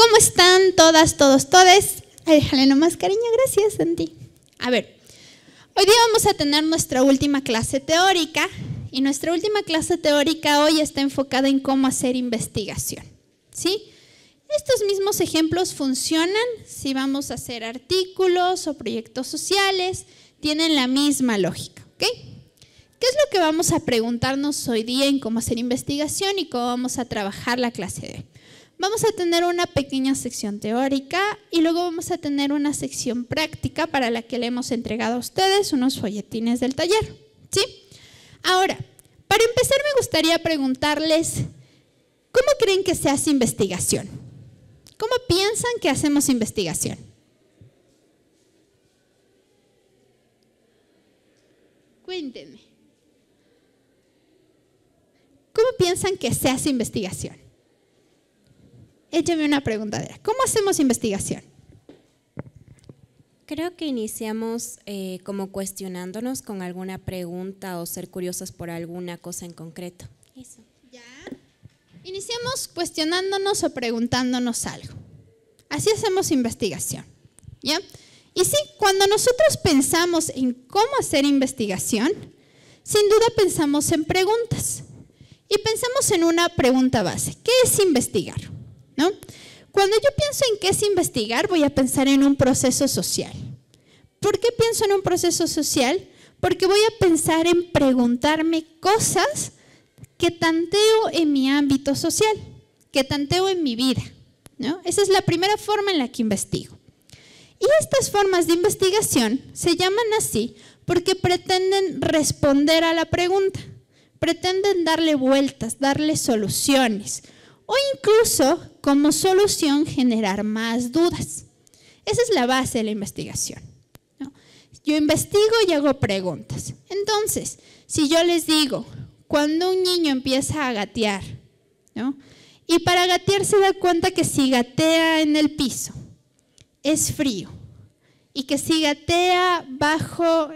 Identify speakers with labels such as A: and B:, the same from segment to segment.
A: ¿Cómo están todas, todos, todes? Déjale nomás cariño, gracias, Santi. A ver, hoy día vamos a tener nuestra última clase teórica y nuestra última clase teórica hoy está enfocada en cómo hacer investigación, ¿sí? Estos mismos ejemplos funcionan si vamos a hacer artículos o proyectos sociales, tienen la misma lógica, ¿ok? ¿Qué es lo que vamos a preguntarnos hoy día en cómo hacer investigación y cómo vamos a trabajar la clase de hoy? Vamos a tener una pequeña sección teórica y luego vamos a tener una sección práctica para la que le hemos entregado a ustedes unos folletines del taller, ¿sí? Ahora, para empezar me gustaría preguntarles, ¿cómo creen que se hace investigación? ¿Cómo piensan que hacemos investigación? Cuéntenme. ¿Cómo piensan que se hace investigación? Échame una preguntadera. ¿Cómo hacemos investigación?
B: Creo que iniciamos como cuestionándonos con alguna pregunta o ser curiosos por alguna cosa en concreto. Eso.
A: Ya. Iniciamos cuestionándonos o preguntándonos algo. Así hacemos investigación, ¿ya? Y sí, cuando nosotros pensamos en cómo hacer investigación, sin duda pensamos en preguntas. Y pensamos en una pregunta base. ¿Qué es investigar? ¿No? Cuando yo pienso en qué es investigar, voy a pensar en un proceso social. ¿Por qué pienso en un proceso social? Porque voy a pensar en preguntarme cosas que tanteo en mi ámbito social, que tanteo en mi vida, ¿no? Esa es la primera forma en la que investigo. Y estas formas de investigación se llaman así porque pretenden responder a la pregunta, pretenden darle vueltas, darle soluciones, o incluso como solución generar más dudas. Esa es la base de la investigación, ¿no? Yo investigo y hago preguntas. Entonces, si yo les digo, cuando un niño empieza a gatear, ¿no? Y para gatear se da cuenta que si gatea en el piso es frío y que si gatea bajo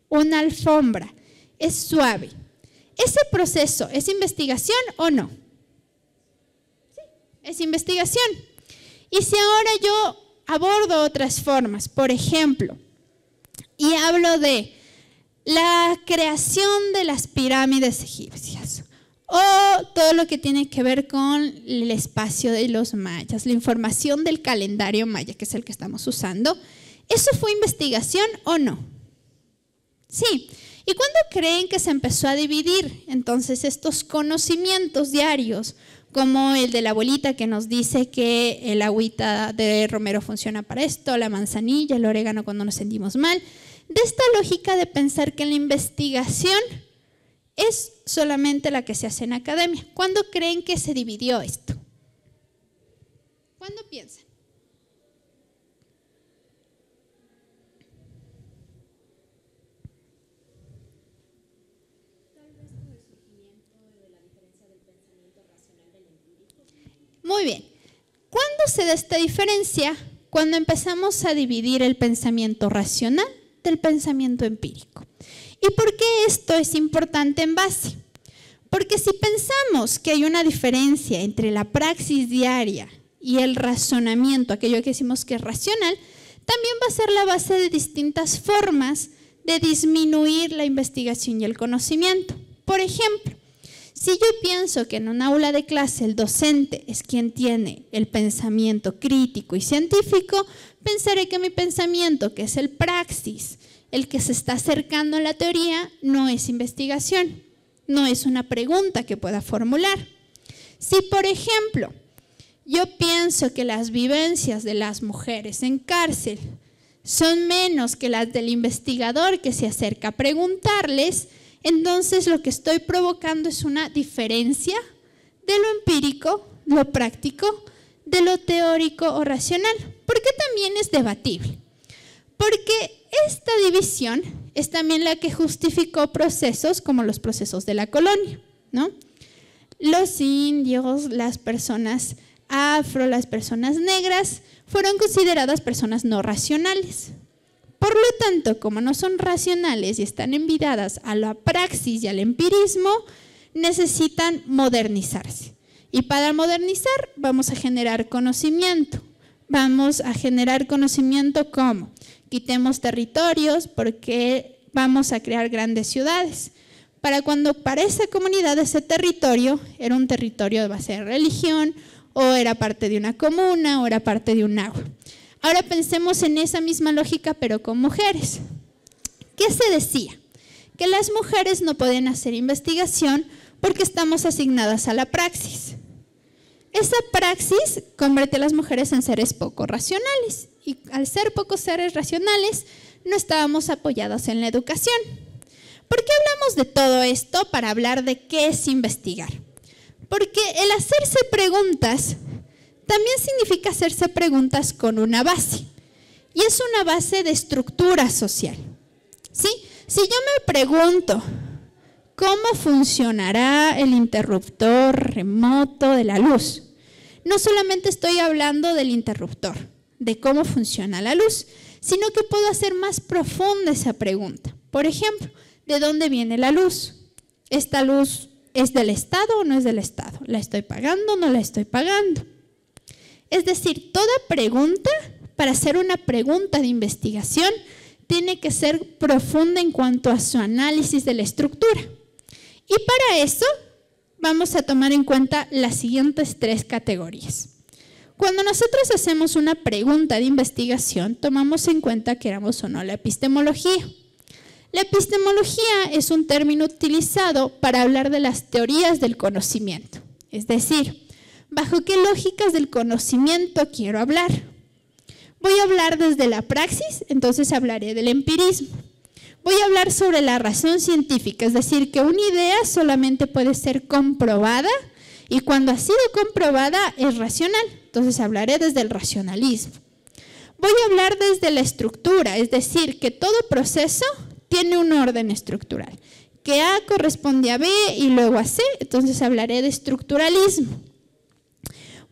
A: una alfombra es suave. ¿Ese proceso es investigación o no? Sí, es investigación. Y si ahora yo abordo otras formas, por ejemplo, y hablo de la creación de las pirámides egipcias o todo lo que tiene que ver con el espacio de los mayas, la información del calendario maya, que es el que estamos usando, ¿eso fue investigación o no? Sí. ¿Y cuándo creen que se empezó a dividir entonces estos conocimientos diarios, como el de la abuelita que nos dice que el agüita de romero funciona para esto, la manzanilla, el orégano cuando nos sentimos mal? De esta lógica de pensar que la investigación es solamente la que se hace en academia. ¿Cuándo creen que se dividió esto? ¿Cuándo piensan? Muy bien. ¿Cuándo se da esta diferencia? Cuando empezamos a dividir el pensamiento racional del pensamiento empírico. ¿Y por qué esto es importante en base? Porque si pensamos que hay una diferencia entre la praxis diaria y el razonamiento, aquello que decimos que es racional, también va a ser la base de distintas formas de disminuir la investigación y el conocimiento. Por ejemplo, si yo pienso que en un aula de clase el docente es quien tiene el pensamiento crítico y científico, pensaré que mi pensamiento, que es el praxis, el que se está acercando a la teoría, no es investigación, no es una pregunta que pueda formular. Si, por ejemplo, yo pienso que las vivencias de las mujeres en cárcel son menos que las del investigador que se acerca a preguntarles, entonces lo que estoy provocando es una diferencia de lo empírico, lo práctico, de lo teórico o racional. ¿Por qué también es debatible? Porque esta división es también la que justificó procesos como los procesos de la colonia, ¿no? Los indios, las personas afro, las personas negras, fueron consideradas personas no racionales. Por lo tanto, como no son racionales y están envidadas a la praxis y al empirismo, necesitan modernizarse. Y para modernizar vamos a generar conocimiento. Vamos a generar conocimiento ¿cómo? Quitemos territorios porque vamos a crear grandes ciudades. Para esa comunidad, ese territorio era un territorio de base de religión, o era parte de una comuna, o era parte de un agua. Ahora pensemos en esa misma lógica, pero con mujeres. ¿Qué se decía? Que las mujeres no pueden hacer investigación porque estamos asignadas a la praxis. Esa praxis convierte a las mujeres en seres poco racionales, y al ser pocos seres racionales, no estábamos apoyados en la educación. ¿Por qué hablamos de todo esto para hablar de qué es investigar? Porque el hacerse preguntas también significa hacerse preguntas con una base, y es una base de estructura social. ¿Sí? Si yo me pregunto cómo funcionará el interruptor remoto de la luz, no solamente estoy hablando del interruptor, de cómo funciona la luz, sino que puedo hacer más profunda esa pregunta. Por ejemplo, ¿de dónde viene la luz? ¿Esta luz es del Estado o no es del Estado? ¿La estoy pagando o no la estoy pagando? Es decir, toda pregunta, para hacer una pregunta de investigación, tiene que ser profunda en cuanto a su análisis de la estructura. Y para eso vamos a tomar en cuenta las siguientes 3 categorías. Cuando nosotros hacemos una pregunta de investigación, tomamos en cuenta, queramos o no, la epistemología. La epistemología es un término utilizado para hablar de las teorías del conocimiento. Es decir, ¿bajo qué lógicas del conocimiento quiero hablar? Voy a hablar desde la praxis, entonces hablaré del empirismo. Voy a hablar sobre la razón científica, es decir, que una idea solamente puede ser comprobada y cuando ha sido comprobada es racional, entonces hablaré desde el racionalismo. Voy a hablar desde la estructura, es decir, que todo proceso tiene un orden estructural, que A corresponde a B y luego a C, entonces hablaré de estructuralismo.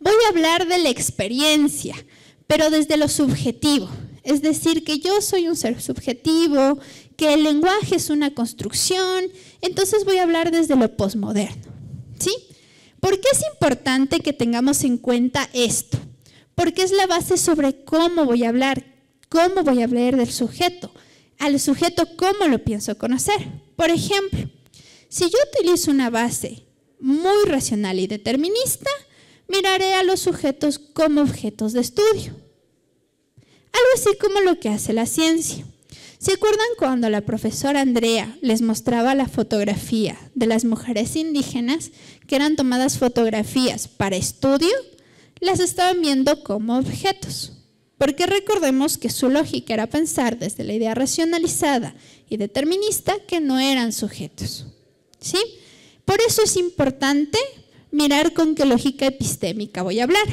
A: Voy a hablar de la experiencia, pero desde lo subjetivo, es decir, que yo soy un ser subjetivo, que el lenguaje es una construcción, entonces voy a hablar desde lo posmoderno. ¿Sí? ¿Por qué es importante que tengamos en cuenta esto? Porque es la base sobre cómo voy a hablar del sujeto, al sujeto cómo lo pienso conocer. Por ejemplo, si yo utilizo una base muy racional y determinista, miraré a los sujetos como objetos de estudio. Algo así como lo que hace la ciencia. ¿Se acuerdan cuando la profesora Andrea les mostraba la fotografía de las mujeres indígenas que eran tomadas fotografías para estudio? Las estaban viendo como objetos. Porque recordemos que su lógica era pensar desde la idea racionalizada y determinista que no eran sujetos. ¿Sí? Por eso es importante mirar con qué lógica epistémica voy a hablar.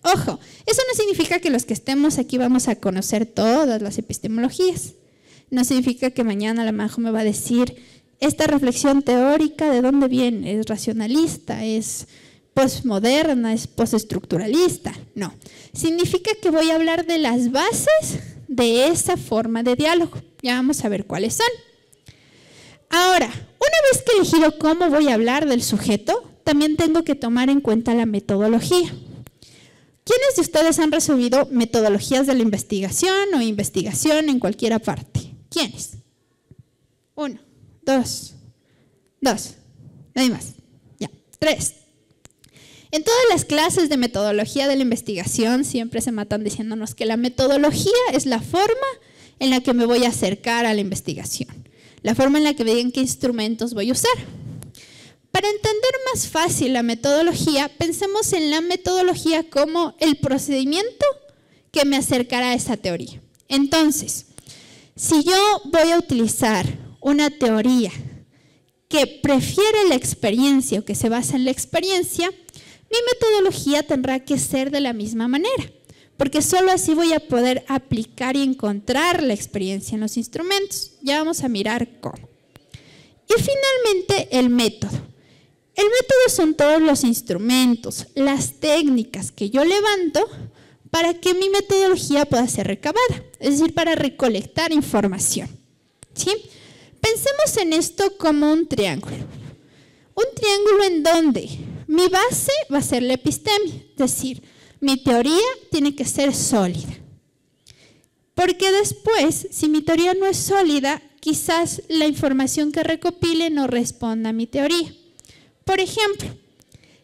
A: Ojo, eso no significa que los que estemos aquí vamos a conocer todas las epistemologías. No significa que mañana la Majo me va a decir esta reflexión teórica de dónde viene, es racionalista, es postmoderna, es postestructuralista. No, significa que voy a hablar de las bases de esa forma de diálogo. Ya vamos a ver cuáles son. Ahora, una vez que he elegido cómo voy a hablar del sujeto, también tengo que tomar en cuenta la metodología. ¿Quiénes de ustedes han recibido metodologías de la investigación o investigación en cualquier parte? ¿Quiénes? 1, 2, nadie más. Ya, 3. En todas las clases de metodología de la investigación siempre se matan diciéndonos que la metodología es la forma en la que me voy a acercar a la investigación, la forma en la que me digan qué instrumentos voy a usar. Para entender más fácil la metodología, pensemos en la metodología como el procedimiento que me acercará a esa teoría. Entonces, si yo voy a utilizar una teoría que prefiere la experiencia o que se basa en la experiencia, mi metodología tendrá que ser de la misma manera, porque solo así voy a poder aplicar y encontrar la experiencia en los instrumentos. Ya vamos a mirar cómo. Y finalmente, el método. El método son todos los instrumentos, las técnicas que yo levanto para que mi metodología pueda ser recabada, es decir, para recolectar información. ¿Sí? Pensemos en esto como un triángulo. Un triángulo en donde Mi base va a ser la epistemia, es decir, mi teoría tiene que ser sólida. Porque después, si mi teoría no es sólida, quizás la información que recopile no responda a mi teoría. Por ejemplo,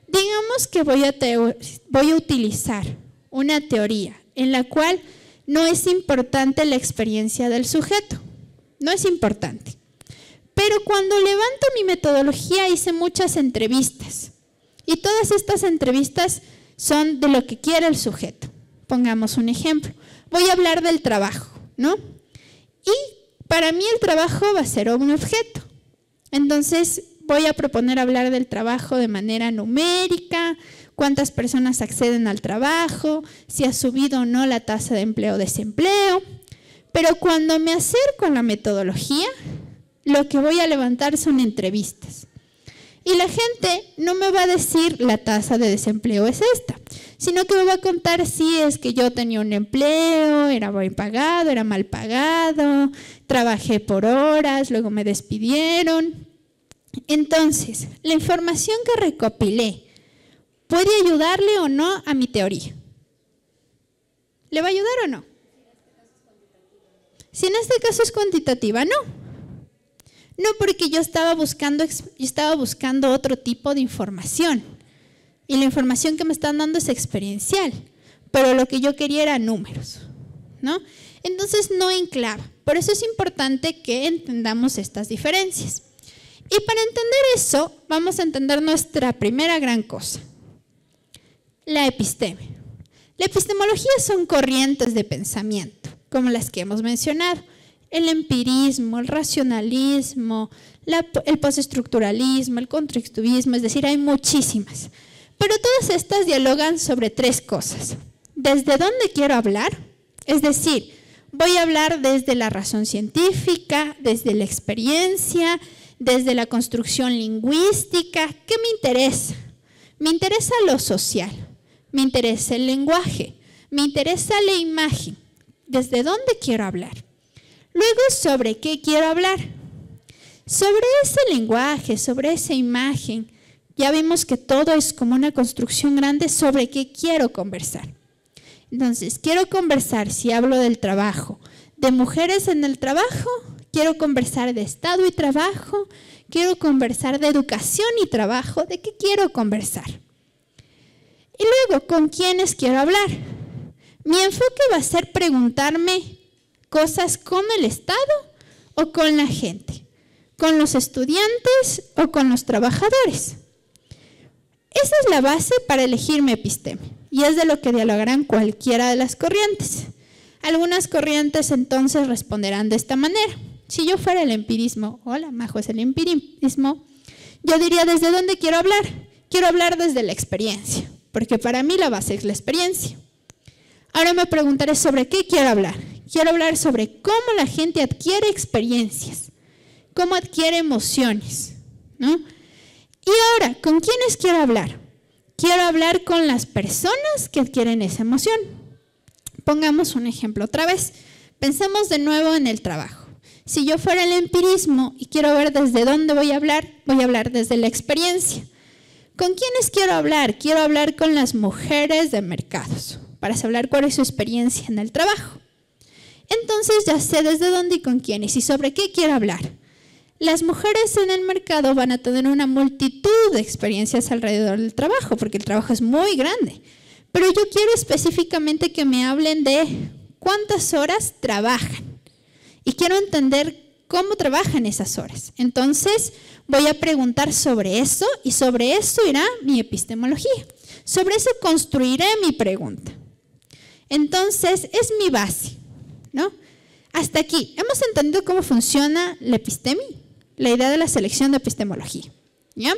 A: digamos que voy a utilizar una teoría en la cual no es importante la experiencia del sujeto. No es importante. Pero cuando levanto mi metodología hice muchas entrevistas. Y todas estas entrevistas son de lo que quiere el sujeto. Pongamos un ejemplo. Voy a hablar del trabajo, ¿no? Y para mí el trabajo va a ser un objeto. Entonces voy a proponer hablar del trabajo de manera numérica, cuántas personas acceden al trabajo, si ha subido o no la tasa de empleo o desempleo. Pero cuando me acerco a la metodología, lo que voy a levantar son entrevistas. Y la gente no me va a decir la tasa de desempleo es esta, sino que me va a contar si es que yo tenía un empleo, era bien pagado, era mal pagado, trabajé por horas, luego me despidieron. Entonces, la información que recopilé, ¿puede ayudarle o no a mi teoría? ¿Le va a ayudar o no? Si en este caso es cuantitativa, no. No, porque yo estaba buscando otro tipo de información. Y la información que me están dando es experiencial. Pero lo que yo quería era números, ¿no? Entonces no enclava. Por eso es importante que entendamos estas diferencias. Y para entender eso, vamos a entender nuestra primera gran cosa. La epistemia. La epistemología son corrientes de pensamiento, como las que hemos mencionado. El empirismo, el racionalismo, el postestructuralismo, el constructivismo, es decir, hay muchísimas. Pero todas estas dialogan sobre tres cosas. ¿Desde dónde quiero hablar? Es decir, voy a hablar desde la razón científica, desde la experiencia, desde la construcción lingüística. ¿Qué me interesa? Me interesa lo social, me interesa el lenguaje, me interesa la imagen. ¿Desde dónde quiero hablar? Luego, ¿sobre qué quiero hablar? Sobre ese lenguaje, sobre esa imagen. Ya vimos que todo es como una construcción grande sobre qué quiero conversar. Entonces, quiero conversar, si hablo del trabajo, de mujeres en el trabajo, quiero conversar de Estado y trabajo, quiero conversar de educación y trabajo, ¿de qué quiero conversar? Y luego, ¿con quiénes quiero hablar? Mi enfoque va a ser preguntarme cosas con el Estado o con la gente, con los estudiantes o con los trabajadores. Esa es la base para elegir mi epistemia y es de lo que dialogarán cualquiera de las corrientes. Algunas corrientes entonces responderán de esta manera. Si yo fuera el empirismo, hola, Majo es el empirismo, yo diría ¿desde dónde quiero hablar? Quiero hablar desde la experiencia, porque para mí la base es la experiencia. Ahora me preguntaré sobre qué quiero hablar. Quiero hablar sobre cómo la gente adquiere experiencias, cómo adquiere emociones, ¿no? Y ahora, ¿con quiénes quiero hablar? Quiero hablar con las personas que adquieren esa emoción. Pongamos un ejemplo otra vez. Pensemos de nuevo en el trabajo. Si yo fuera el empirismo y quiero ver desde dónde voy a hablar desde la experiencia. ¿Con quiénes quiero hablar? Quiero hablar con las mujeres de mercados, para saber cuál es su experiencia en el trabajo. Entonces ya sé desde dónde y con quiénes y sobre qué quiero hablar. Las mujeres en el mercado van a tener una multitud de experiencias alrededor del trabajo, porque el trabajo es muy grande. Pero yo quiero específicamente que me hablen de cuántas horas trabajan. Y quiero entender cómo trabajan esas horas. Entonces voy a preguntar sobre eso y sobre eso irá mi epistemología. Sobre eso construiré mi pregunta. Entonces es mi base, ¿no? Hasta aquí, hemos entendido cómo funciona la epistemia, la idea de la selección de epistemología, ¿ya?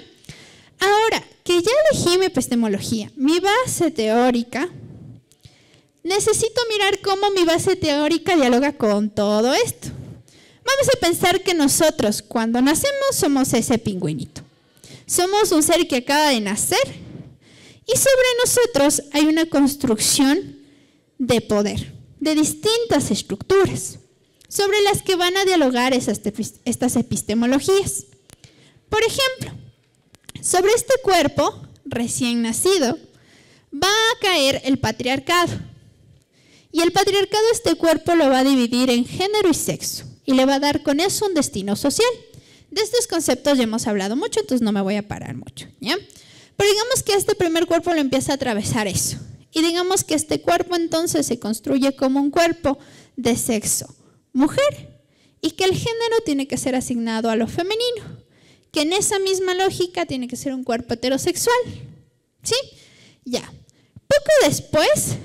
A: Ahora, que ya elegí mi epistemología, mi base teórica, necesito mirar cómo mi base teórica dialoga con todo esto. Vamos a pensar que nosotros, cuando nacemos, somos ese pingüinito. Somos un ser que acaba de nacer y sobre nosotros hay una construcción de poder, de distintas estructuras, sobre las que van a dialogar estas epistemologías. Por ejemplo, sobre este cuerpo recién nacido, va a caer el patriarcado. Y el patriarcado este cuerpo lo va a dividir en género y sexo y le va a dar con eso un destino social. De estos conceptos ya hemos hablado mucho, entonces no me voy a parar mucho, ¿ya? Pero digamos que este primer cuerpo lo empieza a atravesar eso. Y digamos que este cuerpo entonces se construye como un cuerpo de sexo mujer y que el género tiene que ser asignado a lo femenino, que en esa misma lógica tiene que ser un cuerpo heterosexual, ¿sí? Ya. Poco después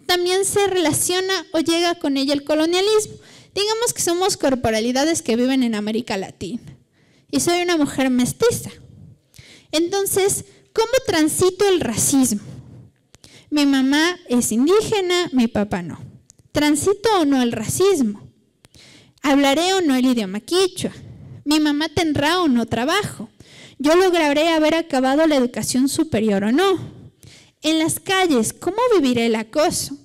A: también se relaciona o llega con ella el colonialismo. Digamos que somos corporalidades que viven en América Latina y soy una mujer mestiza. Entonces, ¿cómo transito el racismo? Mi mamá es indígena, mi papá no. ¿Transito o no el racismo? ¿Hablaré o no el idioma quichua? ¿Mi mamá tendrá o no trabajo? ¿Yo lograré haber acabado la educación superior o no? En las calles, ¿cómo viviré el acoso?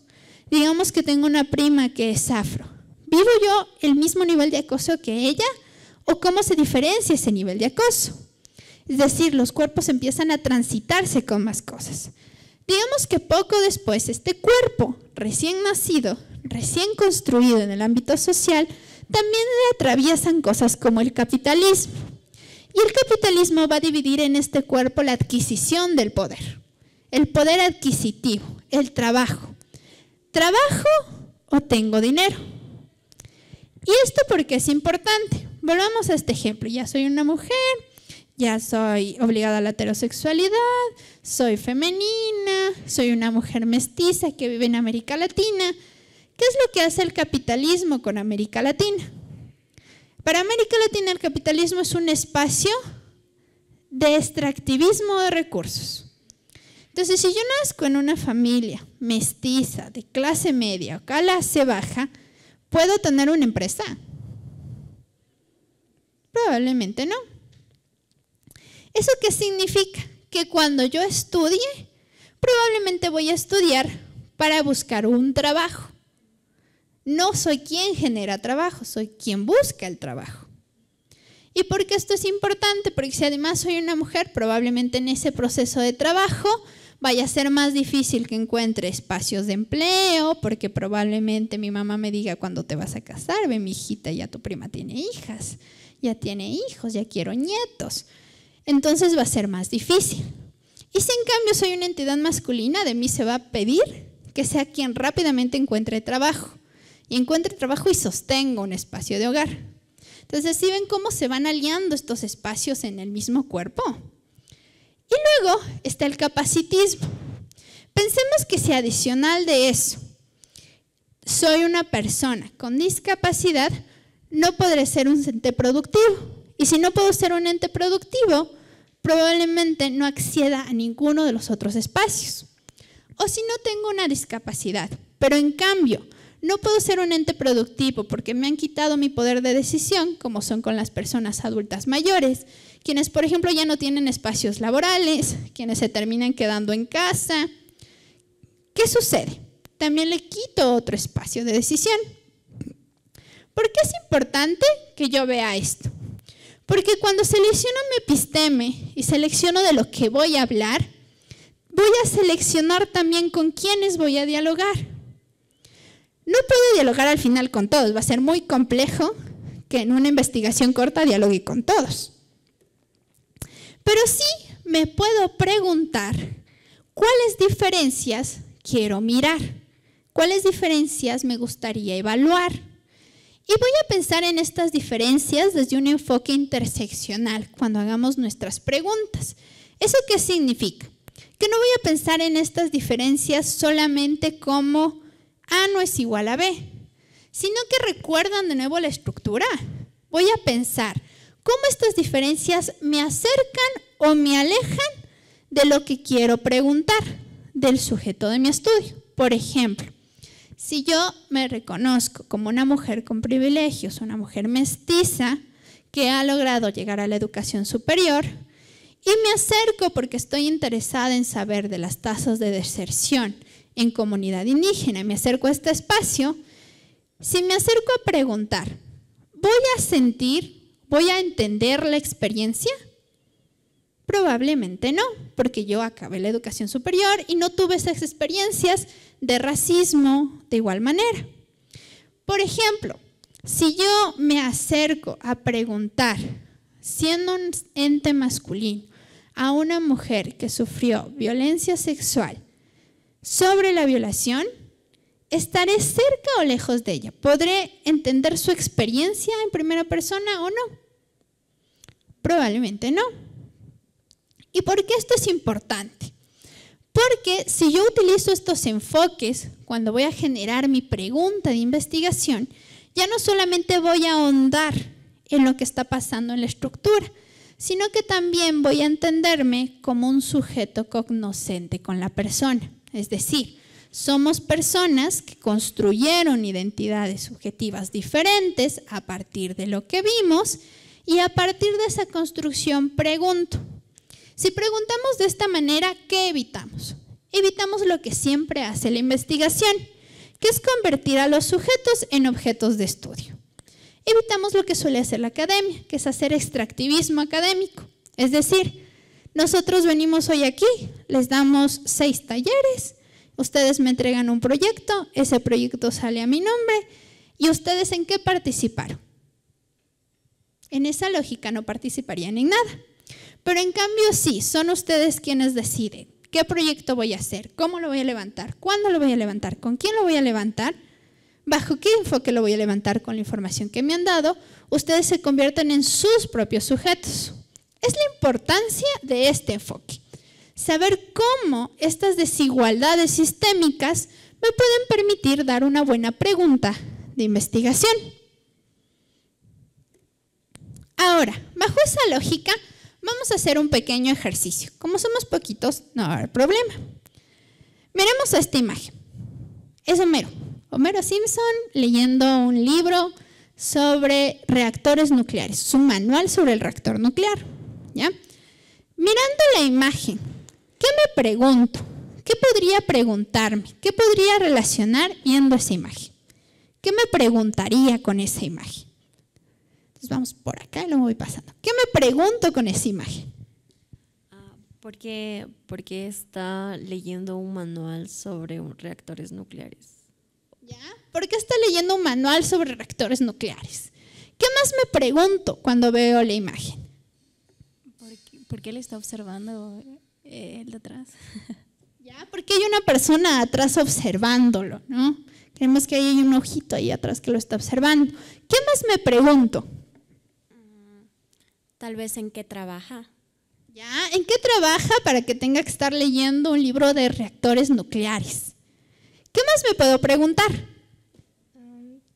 A: Digamos que tengo una prima que es afro. ¿Vivo yo el mismo nivel de acoso que ella? ¿O cómo se diferencia ese nivel de acoso? Es decir, los cuerpos empiezan a transitarse con más cosas. Digamos que poco después este cuerpo recién nacido, recién construido en el ámbito social, también le atraviesan cosas como el capitalismo. Y el capitalismo va a dividir en este cuerpo la adquisición del poder. El poder adquisitivo, el trabajo. ¿Trabajo o tengo dinero? ¿Y esto por qué es importante? Volvamos a este ejemplo. Ya soy una mujer, ya soy obligada a la heterosexualidad, soy femenina, soy una mujer mestiza que vive en América Latina. ¿Qué es lo que hace el capitalismo con América Latina? Para América Latina el capitalismo es un espacio de extractivismo de recursos. Entonces, si yo nazco en una familia mestiza, de clase media o clase baja, ¿puedo tener una empresa? Probablemente no. ¿Eso qué significa? Que cuando yo estudie, probablemente voy a estudiar para buscar un trabajo. No soy quien genera trabajo, soy quien busca el trabajo. ¿Y por qué esto es importante? Porque si además soy una mujer, probablemente en ese proceso de trabajo vaya a ser más difícil que encuentre espacios de empleo, porque probablemente mi mamá me diga, ¿cuándo te vas a casar? Ve, mi hijita, ya tu prima tiene hijas, ya tiene hijos, ya quiero nietos. Entonces va a ser más difícil. Y si en cambio soy una entidad masculina, de mí se va a pedir que sea quien rápidamente encuentre trabajo. Y encuentre trabajo y sostenga un espacio de hogar. Entonces, ¿sí ven cómo se van aliando estos espacios en el mismo cuerpo? Y luego está el capacitismo. Pensemos que si adicional de eso soy una persona con discapacidad, no podré ser un ente productivo. Y si no puedo ser un ente productivo, probablemente no acceda a ninguno de los otros espacios. O si no tengo una discapacidad, pero en cambio no puedo ser un ente productivo porque me han quitado mi poder de decisión, como son con las personas adultas mayores, quienes, por ejemplo, ya no tienen espacios laborales, quienes se terminan quedando en casa. ¿Qué sucede? También le quito otro espacio de decisión. ¿Por qué es importante que yo vea esto? Porque cuando selecciono mi episteme y selecciono de lo que voy a hablar, voy a seleccionar también con quiénes voy a dialogar. No puedo dialogar al final con todos, va a ser muy complejo que en una investigación corta dialogue con todos. Pero sí me puedo preguntar cuáles diferencias quiero mirar, cuáles diferencias me gustaría evaluar. Y voy a pensar en estas diferencias desde un enfoque interseccional cuando hagamos nuestras preguntas. ¿Eso qué significa? Que no voy a pensar en estas diferencias solamente como A no es igual a B, sino que recuerdan de nuevo la estructura. Voy a pensar cómo estas diferencias me acercan o me alejan de lo que quiero preguntar, del sujeto de mi estudio. Por ejemplo, si yo me reconozco como una mujer con privilegios, una mujer mestiza que ha logrado llegar a la educación superior y me acerco porque estoy interesada en saber de las tasas de deserción en comunidad indígena, me acerco a este espacio, si me acerco a preguntar, ¿voy a sentir, voy a entender la experiencia? Probablemente no, porque yo acabé la educación superior y no tuve esas experiencias de racismo de igual manera. Por ejemplo, si yo me acerco a preguntar, siendo un ente masculino, a una mujer que sufrió violencia sexual sobre la violación, ¿estaré cerca o lejos de ella? ¿Podré entender su experiencia en primera persona o no? Probablemente no. ¿Y por qué esto es importante? Porque si yo utilizo estos enfoques cuando voy a generar mi pregunta de investigación, ya no solamente voy a ahondar en lo que está pasando en la estructura, sino que también voy a entenderme como un sujeto cognoscente con la persona. Es decir, somos personas que construyeron identidades subjetivas diferentes a partir de lo que vimos y a partir de esa construcción pregunto. Si preguntamos de esta manera, ¿qué evitamos? Evitamos lo que siempre hace la investigación, que es convertir a los sujetos en objetos de estudio. Evitamos lo que suele hacer la academia, que es hacer extractivismo académico. Es decir, nosotros venimos hoy aquí, les damos 6 talleres, ustedes me entregan un proyecto, ese proyecto sale a mi nombre, ¿y ustedes en qué participaron? En esa lógica no participarían en nada. Pero en cambio sí, son ustedes quienes deciden qué proyecto voy a hacer, cómo lo voy a levantar, cuándo lo voy a levantar, con quién lo voy a levantar, bajo qué enfoque lo voy a levantar con la información que me han dado. Ustedes se convierten en sus propios sujetos. Es la importancia de este enfoque. Saber cómo estas desigualdades sistémicas me pueden permitir dar una buena pregunta de investigación. Ahora, bajo esa lógica, vamos a hacer un pequeño ejercicio. Como somos poquitos, no va a haber problema. Miremos a esta imagen. Es Homero Simpson leyendo un libro sobre reactores nucleares. Es un manual sobre el reactor nuclear. ¿Ya? Mirando la imagen, ¿qué me pregunto? ¿Qué podría preguntarme? ¿Qué podría relacionar viendo esa imagen? ¿Qué me preguntaría con esa imagen? Entonces vamos por acá y luego voy pasando. ¿Qué me pregunto con esa imagen?
C: ¿Por qué está leyendo un manual sobre reactores nucleares?
A: ¿Ya? ¿Por qué está leyendo un manual sobre reactores nucleares? ¿Qué más me pregunto cuando veo la imagen?
D: ¿Por qué le está observando el de atrás?
A: ¿Ya? Porque hay una persona atrás observándolo, ¿no? Creemos que hay un ojito ahí atrás que lo está observando. ¿Qué más me pregunto?
B: Tal vez en qué trabaja.
A: ¿Ya? ¿En qué trabaja para que tenga que estar leyendo un libro de reactores nucleares? ¿Qué más me puedo preguntar?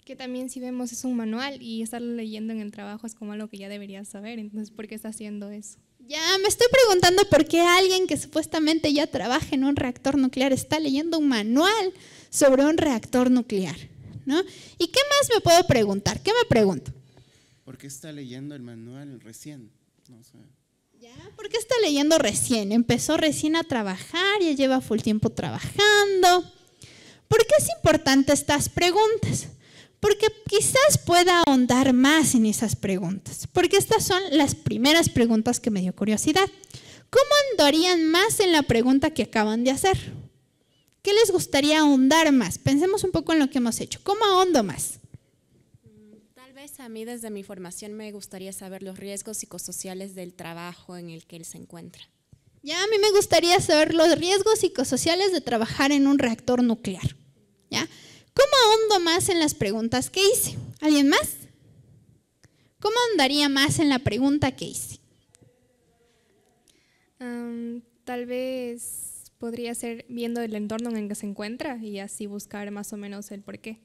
E: Que también si vemos es un manual y estarlo leyendo en el trabajo es como algo que ya deberías saber, entonces ¿por qué está haciendo eso?
A: Ya, me estoy preguntando por qué alguien que supuestamente ya trabaja en un reactor nuclear está leyendo un manual sobre un reactor nuclear, ¿no? ¿Y qué más me puedo preguntar? ¿Qué me pregunto?
F: ¿Por qué está leyendo el manual recién? No sé.
A: ¿Ya? ¿Por qué está leyendo recién? Empezó recién a trabajar, ya lleva full tiempo trabajando. ¿Por qué es importante estas preguntas? Porque quizás pueda ahondar más en esas preguntas, porque estas son las primeras preguntas que me dio curiosidad. ¿Cómo ahondarían más en la pregunta que acaban de hacer? ¿Qué les gustaría ahondar más? Pensemos un poco en lo que hemos hecho. ¿Cómo ahondo más?
B: Tal vez a mí desde mi formación me gustaría saber los riesgos psicosociales del trabajo en el que él se encuentra.
A: Ya, a mí me gustaría saber los riesgos psicosociales de trabajar en un reactor nuclear. ¿Ya? ¿Cómo ahondo más en las preguntas que hice? ¿Alguien más? ¿Cómo ahondaría más en la pregunta que hice?
E: Tal vez podría ser viendo el entorno en el que se encuentra y así buscar más o menos el por qué.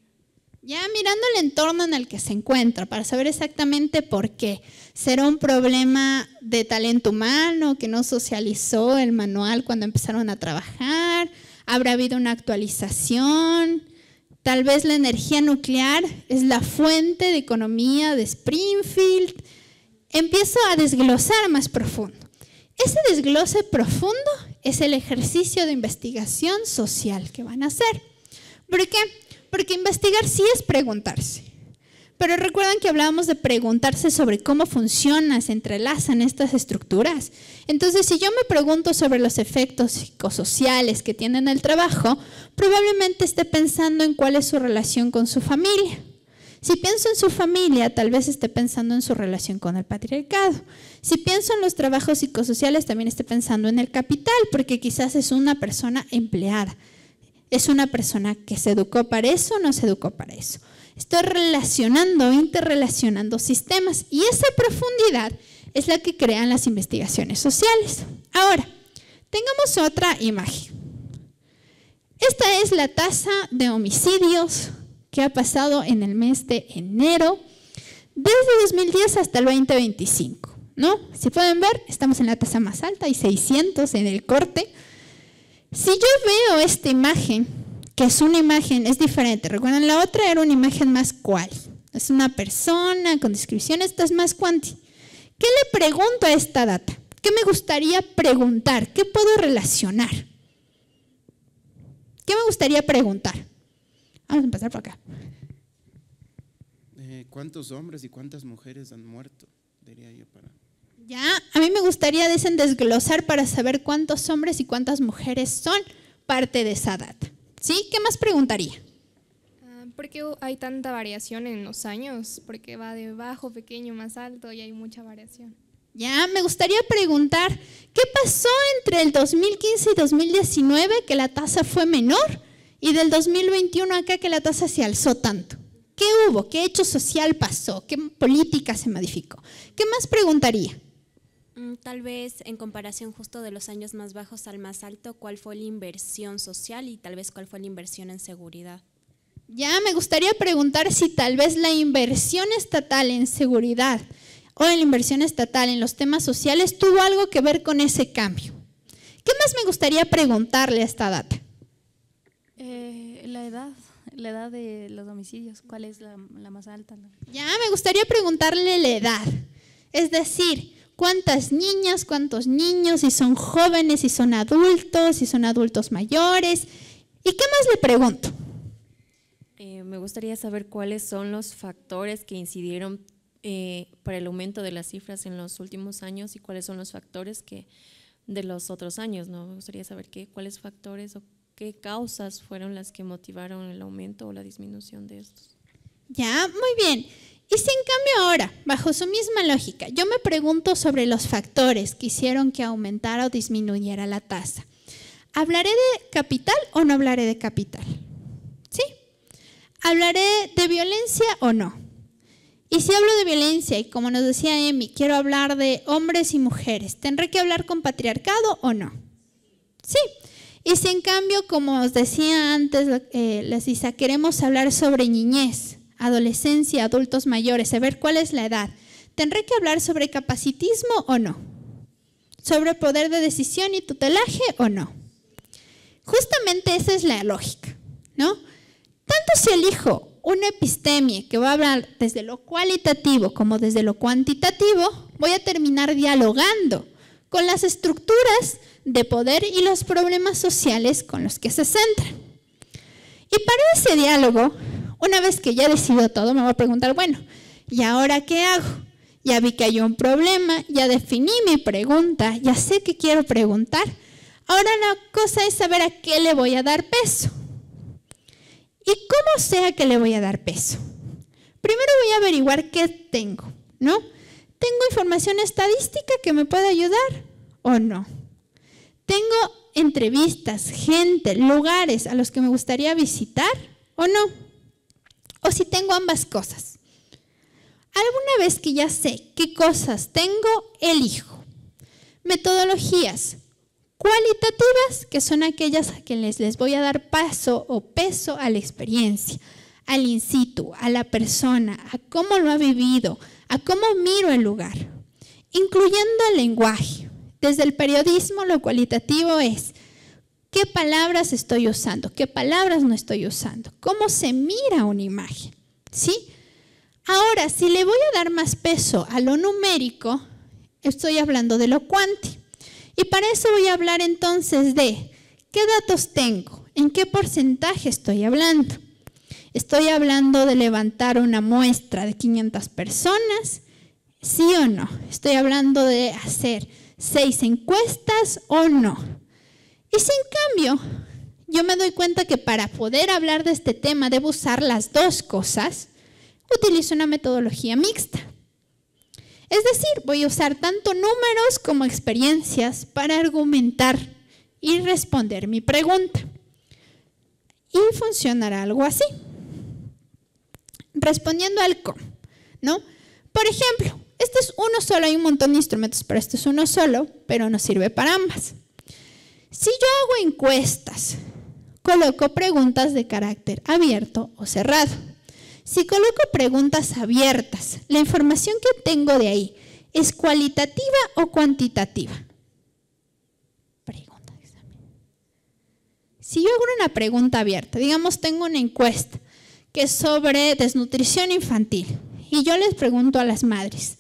A: Ya mirando el entorno en el que se encuentra para saber exactamente por qué. ¿Será un problema de talento humano que no socializó el manual cuando empezaron a trabajar? ¿Habrá habido una actualización? Tal vez la energía nuclear es la fuente de economía de Springfield. Empiezo a desglosar más profundo. Ese desglose profundo es el ejercicio de investigación social que van a hacer. ¿Por qué? Porque investigar sí es preguntarse. Pero recuerdan que hablábamos de preguntarse sobre cómo funcionan, se entrelazan estas estructuras. Entonces, si yo me pregunto sobre los efectos psicosociales que tienen el trabajo, probablemente esté pensando en cuál es su relación con su familia. Si pienso en su familia, tal vez esté pensando en su relación con el patriarcado. Si pienso en los trabajos psicosociales, también esté pensando en el capital, porque quizás es una persona empleada. Es una persona que se educó para eso o no se educó para eso. Estoy relacionando, interrelacionando sistemas y esa profundidad es la que crean las investigaciones sociales. Ahora, tengamos otra imagen. Esta es la tasa de homicidios que ha pasado en el mes de enero desde 2010 hasta el 2025, ¿no? Si pueden ver, estamos en la tasa más alta, hay 600 en el corte. Si yo veo esta imagen, que es una imagen, es diferente. Recuerden, la otra era una imagen más cual. Es una persona con descripción, esta es más cuanti. ¿Qué le pregunto a esta data? ¿Qué me gustaría preguntar? ¿Qué puedo relacionar? ¿Qué me gustaría preguntar? Vamos a empezar por acá.
F: ¿Cuántos hombres y cuántas mujeres han muerto? Diría yo para...
A: Ya, a mí me gustaría desglosar para saber cuántos hombres y cuántas mujeres son parte de esa data. ¿Sí? ¿Qué más preguntaría?
E: ¿Por qué hay tanta variación en los años? Porque va de bajo, pequeño, más alto y hay mucha variación.
A: Ya, me gustaría preguntar, ¿qué pasó entre el 2015 y 2019 que la tasa fue menor y del 2021 acá que la tasa se alzó tanto? ¿Qué hubo? ¿Qué hecho social pasó? ¿Qué política se modificó? ¿Qué más preguntaría?
B: Tal vez en comparación justo de los años más bajos al más alto, ¿cuál fue la inversión social y tal vez cuál fue la inversión en seguridad?
A: Ya, me gustaría preguntar si tal vez la inversión estatal en seguridad o la inversión estatal en los temas sociales tuvo algo que ver con ese cambio. ¿Qué más me gustaría preguntarle a esta data?
D: La edad de los homicidios, ¿cuál es la más alta?
A: Ya, me gustaría preguntarle la edad, es decir, cuántas niñas, cuántos niños, si son jóvenes, si son adultos mayores. ¿Y qué más le pregunto?
C: Me gustaría saber cuáles son los factores que incidieron para el aumento de las cifras en los últimos años y cuáles son los factores que de los otros años, ¿no? Me gustaría saber cuáles factores o qué causas fueron las que motivaron el aumento o la disminución de estos. Ya, muy bien. Y si en cambio ahora, bajo su misma lógica, yo me pregunto sobre los factores que hicieron que aumentara o disminuyera la tasa, ¿hablaré de capital o no hablaré de capital? ¿Sí? ¿Hablaré de violencia o no? Y si hablo de violencia y como nos decía Emi, quiero hablar de hombres y mujeres, ¿tendré que hablar con patriarcado o no? Sí. Y si en cambio, como os decía antes, Lisa, queremos hablar sobre niñez, adolescencia, adultos mayores, saber cuál es la edad, ¿tendré que hablar sobre capacitismo o no? ¿Sobre poder de decisión y tutelaje o no? Justamente esa es la lógica, ¿no? Tanto si elijo una epistemia que va a hablar desde lo cualitativo como desde lo cuantitativo, voy a terminar dialogando con las estructuras de poder y los problemas sociales con los que se centran. Y para ese diálogo, una vez que ya he decidido todo, me voy a preguntar, bueno, ¿y ahora qué hago? Ya vi que hay un problema, ya definí mi pregunta, ya sé qué quiero preguntar. Ahora la cosa es saber a qué le voy a dar peso. ¿Y cómo sé a qué le voy a dar peso? Primero voy a averiguar qué tengo, ¿no? ¿Tengo información estadística que me puede ayudar o no? ¿Tengo entrevistas, gente, lugares a los que me gustaría visitar o no? O si tengo ambas cosas. Alguna vez que ya sé qué cosas tengo, elijo. Metodologías cualitativas, que son aquellas a que les voy a dar paso o peso a la experiencia, al in situ, a la persona, a cómo lo ha vivido, a cómo miro el lugar, incluyendo el lenguaje. Desde el periodismo, lo cualitativo es qué palabras estoy usando, qué palabras no estoy usando, cómo se mira una imagen, ¿sí? Ahora, si le voy a dar más peso a lo numérico, estoy hablando de lo cuanti. Y para eso voy a hablar entonces de qué datos tengo, en qué porcentaje estoy hablando.
A: ¿Estoy hablando de levantar una muestra de 500 personas? ¿Sí o no? ¿Estoy hablando de hacer 6 encuestas o no? Y si en cambio yo me doy cuenta que para poder hablar de este tema debo usar las dos cosas, utilizo una metodología mixta. Es decir, voy a usar tanto números como experiencias para argumentar y responder mi pregunta. Y funcionará algo así. Respondiendo al cómo, ¿no? Por ejemplo, este es uno solo, hay un montón de instrumentos, pero este es uno solo, pero nos sirve para ambas. Si yo hago encuestas, coloco preguntas de carácter abierto o cerrado. Si coloco preguntas abiertas, la información que tengo de ahí, ¿es cualitativa o cuantitativa? Pregunta de examen. Si yo hago una pregunta abierta, digamos tengo una encuesta que es sobre desnutrición infantil y yo les pregunto a las madres,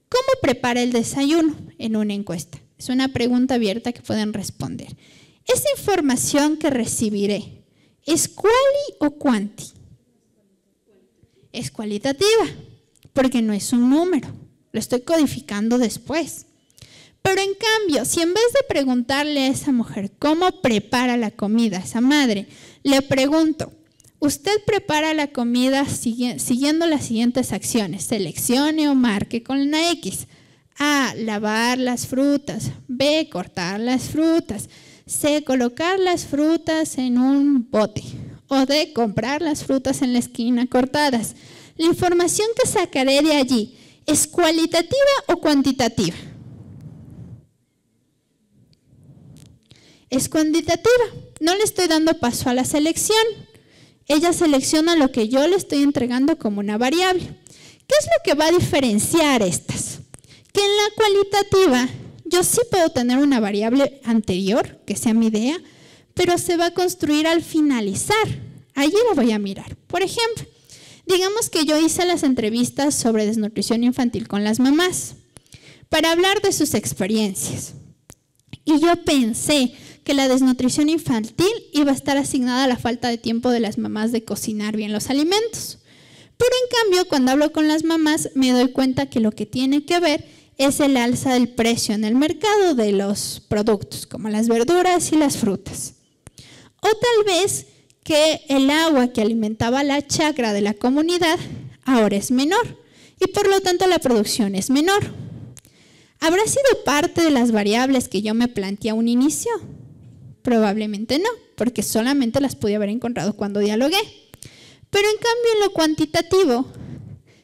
A: ¿cómo prepara el desayuno? En una encuesta. Es una pregunta abierta que pueden responder. Esa información que recibiré, ¿es cuali o cuanti? Es cualitativa, porque no es un número, lo estoy codificando después. Pero en cambio, si en vez de preguntarle a esa mujer cómo prepara la comida, a esa madre, le pregunto, ¿usted prepara la comida siguiendo las siguientes acciones? Seleccione o marque con la X. A, lavar las frutas. B, cortar las frutas. C, colocar las frutas en un bote. O D, comprar las frutas en la esquina cortadas. La información que sacaré de allí, ¿es cualitativa o cuantitativa? Es cuantitativa. No le estoy dando paso a la selección. Ella selecciona lo que yo le estoy entregando como una variable. ¿Qué es lo que va a diferenciar estas? Que en la cualitativa yo sí puedo tener una variable anterior, que sea mi idea, pero se va a construir al finalizar. Allí la voy a mirar. Por ejemplo, digamos que yo hice las entrevistas sobre desnutrición infantil con las mamás para hablar de sus experiencias. Y yo pensé que la desnutrición infantil iba a estar asignada a la falta de tiempo de las mamás de cocinar bien los alimentos. Pero en cambio, cuando hablo con las mamás, me doy cuenta que lo que tiene que ver es el alza del precio en el mercado de los productos, como las verduras y las frutas. O tal vez que el agua que alimentaba la chacra de la comunidad ahora es menor y por lo tanto la producción es menor. ¿Habrá sido parte de las variables que yo me planteé a un inicio? Probablemente no, porque solamente las pude haber encontrado cuando dialogué. Pero en cambio en lo cuantitativo,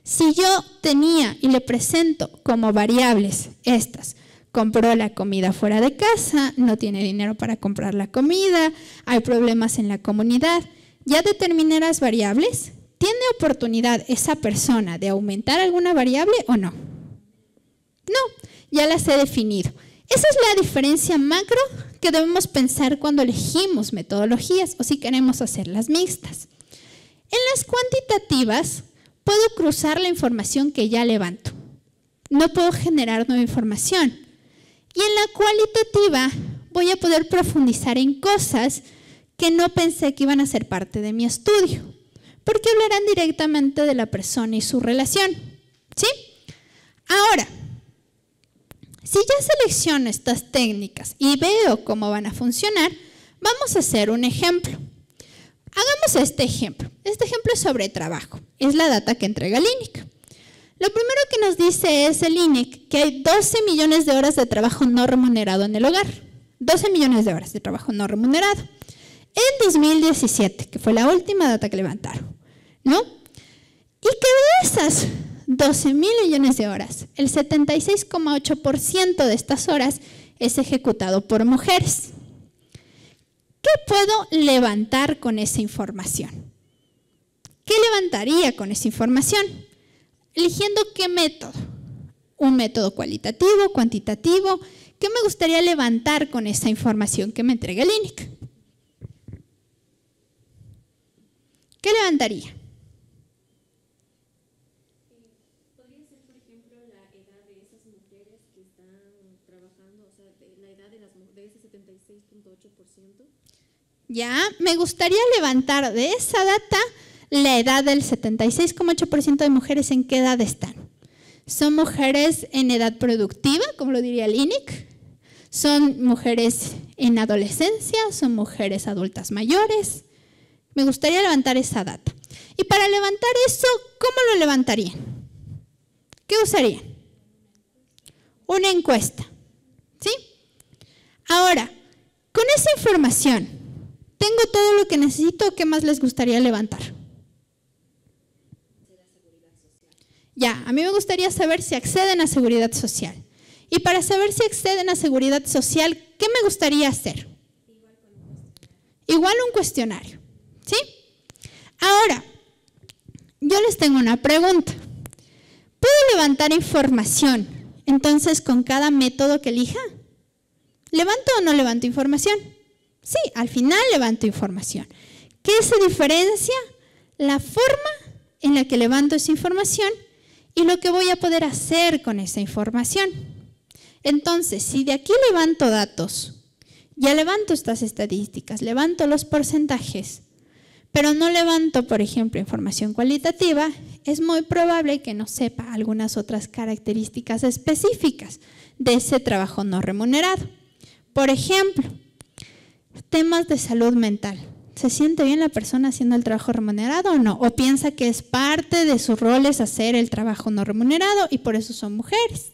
A: si yo tenía y le presento como variables estas, compró la comida fuera de casa, no tiene dinero para comprar la comida, hay problemas en la comunidad, ya determiné las variables, ¿tiene oportunidad esa persona de aumentar alguna variable o no? No, ya las he definido. Esa es la diferencia macro que debemos pensar cuando elegimos metodologías o si queremos hacerlas mixtas. En las cuantitativas puedo cruzar la información que ya levanto. No puedo generar nueva información. Y en la cualitativa voy a poder profundizar en cosas que no pensé que iban a ser parte de mi estudio, porque hablarán directamente de la persona y su relación. ¿Sí? Ahora, si ya selecciono estas técnicas y veo cómo van a funcionar, vamos a hacer un ejemplo. Hagamos este ejemplo. Este ejemplo es sobre trabajo. Es la data que entrega el INEC. Lo primero que nos dice es el INEC que hay 12 millones de horas de trabajo no remunerado en el hogar. 12 millones de horas de trabajo no remunerado. En 2017, que fue la última data que levantaron, ¿no? Y que de esas 12 mil millones de horas, el 76,8% de estas horas es ejecutado por mujeres. ¿Qué puedo levantar con esa información? ¿Qué levantaría con esa información? Eligiendo qué método. Un método cualitativo, cuantitativo. ¿Qué me gustaría levantar con esa información que me entrega el INEC? ¿Qué levantaría?
C: ¿Podría ser, por ejemplo, la edad de esas mujeres que están trabajando, o sea, la edad de ese 76,8%?
A: Ya, me gustaría levantar de esa data la edad del 76,8% de mujeres, ¿en qué edad están? Son mujeres en edad productiva, como lo diría el INIC, son mujeres en adolescencia, son mujeres adultas mayores. Me gustaría levantar esa data. Y para levantar eso, ¿cómo lo levantarían? ¿Qué usarían? Una encuesta, ¿sí? Ahora, con esa información, ¿tengo todo lo que necesito? ¿Qué más les gustaría levantar? Ya, a mí me gustaría saber si acceden a seguridad social. Y para saber si acceden a seguridad social, ¿qué me gustaría hacer? Igual un cuestionario, ¿sí? Ahora, yo les tengo una pregunta. ¿Puedo levantar información, entonces, con cada método que elija? ¿Levanto o no levanto información? Sí, al final levanto información. ¿Qué se diferencia? La forma en la que levanto esa información y lo que voy a poder hacer con esa información. Entonces, si de aquí levanto datos, ya levanto estas estadísticas, levanto los porcentajes, pero no levanto, por ejemplo, información cualitativa, es muy probable que no sepa algunas otras características específicas de ese trabajo no remunerado. Por ejemplo, temas de salud mental. ¿Se siente bien la persona haciendo el trabajo remunerado o no? ¿O piensa que es parte de sus roles hacer el trabajo no remunerado y por eso son mujeres?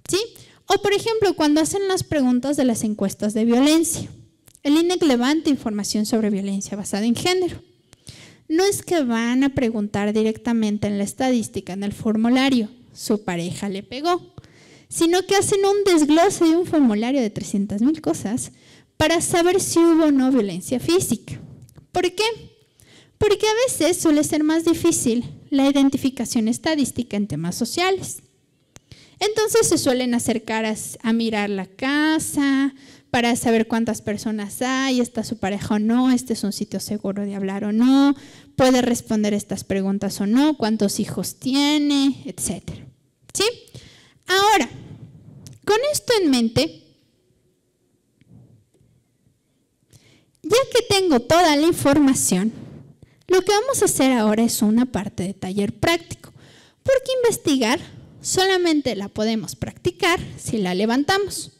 A: ¿Sí? O por ejemplo, cuando hacen las preguntas de las encuestas de violencia. El INEC levanta información sobre violencia basada en género. No es que van a preguntar directamente en la estadística, en el formulario, su pareja le pegó, sino que hacen un desglose de un formulario de 300,000 cosas para saber si hubo o no violencia física. ¿Por qué? Porque a veces suele ser más difícil la identificación estadística en temas sociales. Entonces se suelen acercar a mirar la casa para saber cuántas personas hay, está su pareja o no, este es un sitio seguro de hablar o no, puede responder estas preguntas o no, cuántos hijos tiene, etc. ¿Sí? Ahora, con esto en mente, ya que tengo toda la información, lo que vamos a hacer ahora es una parte de taller práctico, porque investigar solamente la podemos practicar si la levantamos.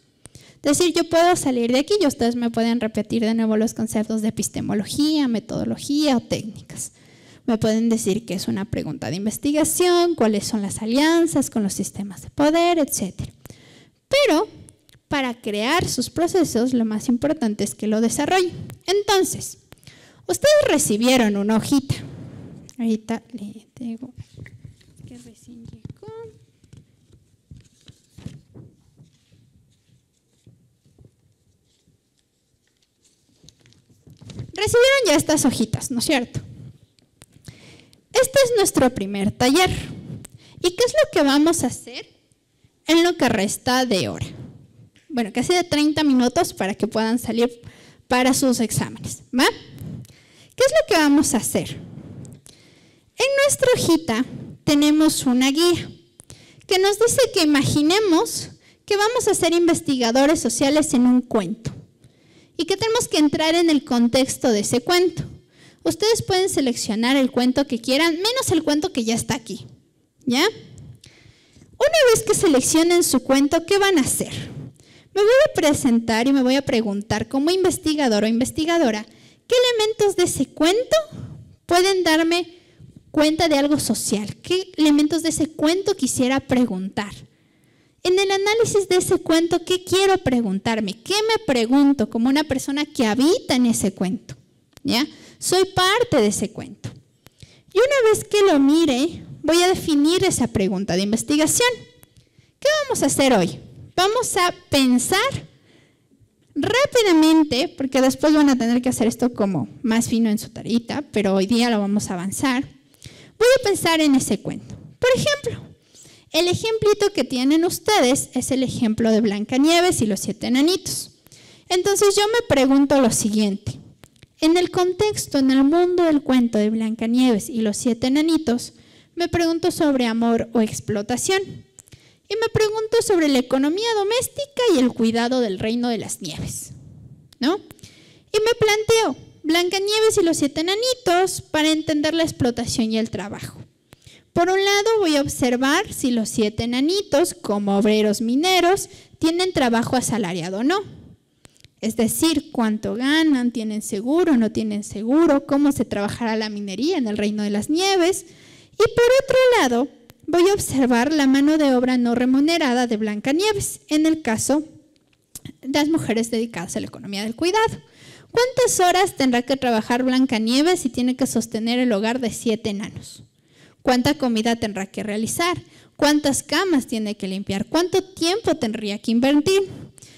A: Es decir, yo puedo salir de aquí y ustedes me pueden repetir de nuevo los conceptos de epistemología, metodología o técnicas. Me pueden decir qué es una pregunta de investigación, cuáles son las alianzas con los sistemas de poder, etc. Pero para crear sus procesos, lo más importante es que lo desarrollen. Entonces, ustedes recibieron una hojita. Ahorita le digo que recién llegó. Recibieron ya estas hojitas, ¿no es cierto? Este es nuestro primer taller. ¿Y qué es lo que vamos a hacer en lo que resta de hora? Bueno, casi de 30 minutos para que puedan salir para sus exámenes, ¿va? ¿Qué es lo que vamos a hacer? En nuestra hojita tenemos una guía que nos dice que imaginemos que vamos a ser investigadores sociales en un cuento y que tenemos que entrar en el contexto de ese cuento. Ustedes pueden seleccionar el cuento que quieran, menos el cuento que ya está aquí, ¿ya? Una vez que seleccionen su cuento, ¿qué van a hacer? Me voy a presentar y me voy a preguntar como investigador o investigadora, ¿qué elementos de ese cuento pueden darme cuenta de algo social? ¿Qué elementos de ese cuento quisiera preguntar? En el análisis de ese cuento, ¿qué quiero preguntarme? ¿Qué me pregunto como una persona que habita en ese cuento? ¿Ya? Soy parte de ese cuento. Y una vez que lo mire, voy a definir esa pregunta de investigación. ¿Qué vamos a hacer hoy? Vamos a pensar rápidamente, porque después van a tener que hacer esto como más fino en su tarita, pero hoy día lo vamos a avanzar. Voy a pensar en ese cuento. Por ejemplo, el ejemplito que tienen ustedes es el ejemplo de Blancanieves y los 7 enanitos. Entonces yo me pregunto lo siguiente. En el contexto, en el mundo del cuento de Blancanieves y los 7 enanitos, me pregunto sobre amor o explotación. Y me pregunto sobre la economía doméstica y el cuidado del reino de las nieves, ¿no? Y me planteo, Blancanieves y los 7 enanitos para entender la explotación y el trabajo. Por un lado voy a observar si los 7 enanitos, como obreros mineros, tienen trabajo asalariado o no. Es decir, cuánto ganan, tienen seguro, no tienen seguro, cómo se trabajará la minería en el Reino de las Nieves. Y por otro lado, voy a observar la mano de obra no remunerada de Blancanieves, en el caso de las mujeres dedicadas a la economía del cuidado. ¿Cuántas horas tendrá que trabajar Blancanieves si tiene que sostener el hogar de 7 enanos? ¿Cuánta comida tendrá que realizar? ¿Cuántas camas tiene que limpiar? ¿Cuánto tiempo tendría que invertir?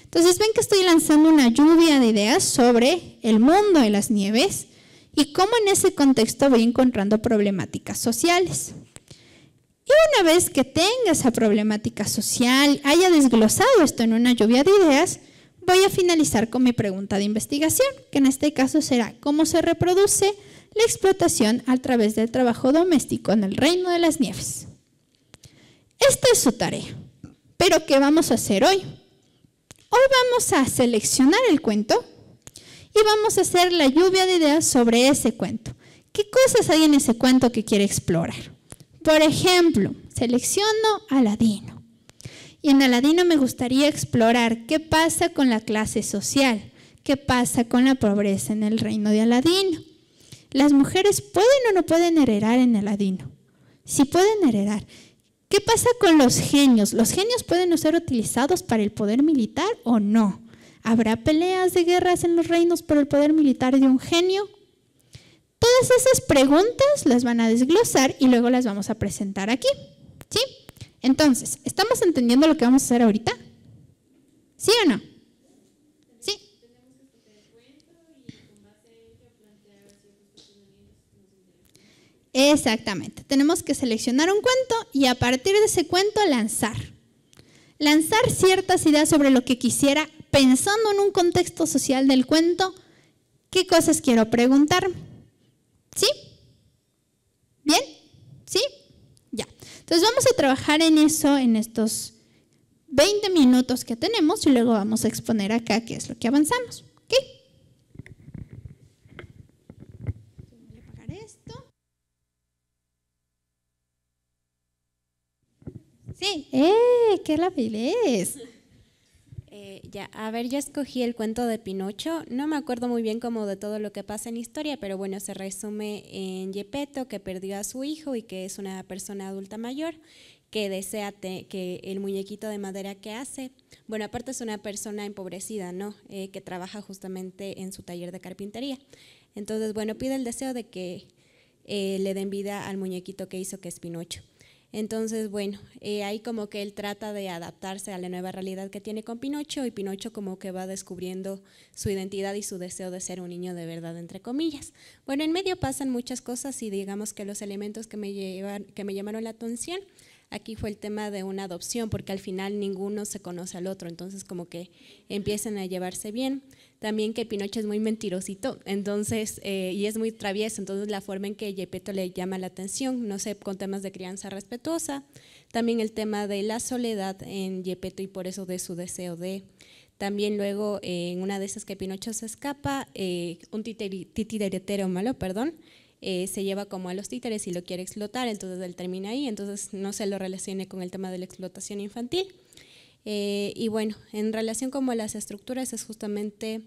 A: Entonces ven que estoy lanzando una lluvia de ideas sobre el mundo de las nieves y cómo en ese contexto voy encontrando problemáticas sociales. Y una vez que tenga esa problemática social, haya desglosado esto en una lluvia de ideas, voy a finalizar con mi pregunta de investigación, que en este caso será ¿cómo se reproduce la explotación a través del trabajo doméstico en el Reino de las Nieves? Esta es su tarea. Pero ¿qué vamos a hacer hoy? Hoy vamos a seleccionar el cuento y vamos a hacer la lluvia de ideas sobre ese cuento. ¿Qué cosas hay en ese cuento que quiere explorar? Por ejemplo, selecciono Aladino. Y en Aladino me gustaría explorar qué pasa con la clase social, qué pasa con la pobreza en el reino de Aladino. ¿Las mujeres pueden o no pueden heredar en Aladino? Sí pueden heredar. ¿Qué pasa con los genios? ¿Los genios pueden ser utilizados para el poder militar o no? ¿Habrá peleas de guerras en los reinos por el poder militar de un genio? Todas esas preguntas las van a desglosar y luego las vamos a presentar aquí. ¿Sí? Entonces, ¿estamos entendiendo lo que vamos a hacer ahorita? ¿Sí o no? ¿Sí? Exactamente. Tenemos que seleccionar un cuento y a partir de ese cuento lanzar ciertas ideas sobre lo que quisiera, pensando en un contexto social del cuento, qué cosas quiero preguntarme. ¿Sí? ¿Bien? ¿Sí? Ya. Entonces vamos a trabajar en eso en estos 20 minutos que tenemos y luego vamos a exponer acá qué es lo que avanzamos. ¿Ok? Voy a apagar esto. Sí. ¡Qué rapidez!
B: Ya, a ver, ya escogí el cuento de Pinocho. No me acuerdo muy bien como de todo lo que pasa en historia, pero bueno, se resume en Geppetto, que perdió a su hijo y que es una persona adulta mayor que desea que el muñequito de madera que hace, bueno, aparte es una persona empobrecida, ¿no? Que trabaja justamente en su taller de carpintería. Entonces, bueno, pide el deseo de que le den vida al muñequito que hizo, que es Pinocho. Entonces, bueno, ahí como que él trata de adaptarse a la nueva realidad que tiene con Pinocho y Pinocho como que va descubriendo su identidad y su deseo de ser un niño de verdad, entre comillas. Bueno, en medio pasan muchas cosas y digamos que los elementos que me llamaron la atención aquí fue el tema de una adopción, porque al final ninguno se conoce al otro, entonces como que empiezan a llevarse bien. También que Pinocho es muy mentirosito, entonces, y es muy travieso, entonces la forma en que Geppetto le llama la atención, no sé, con temas de crianza respetuosa. También el tema de la soledad en Geppetto y por eso de su deseo de… También luego, en una de esas que Pinocho se escapa, un titiritero malo, se lleva como a los títeres y lo quiere explotar, entonces él termina ahí, entonces no se lo relacione con el tema de la explotación infantil. Y bueno, en relación como a las estructuras es justamente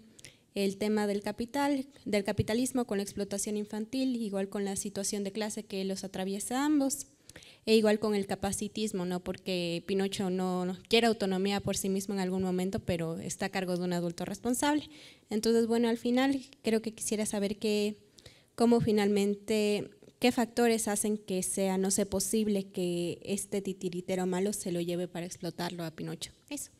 B: el tema del capitalismo con la explotación infantil, igual con la situación de clase que los atraviesa ambos, e igual con el capacitismo, ¿no? Porque Pinocho no quiere autonomía por sí mismo en algún momento, pero está a cargo de un adulto responsable. Entonces, bueno, al final creo que quisiera saber cómo finalmente, qué factores hacen que sea, no sé, posible que este titiritero malo se lo lleve para explotarlo a Pinocho. Eso.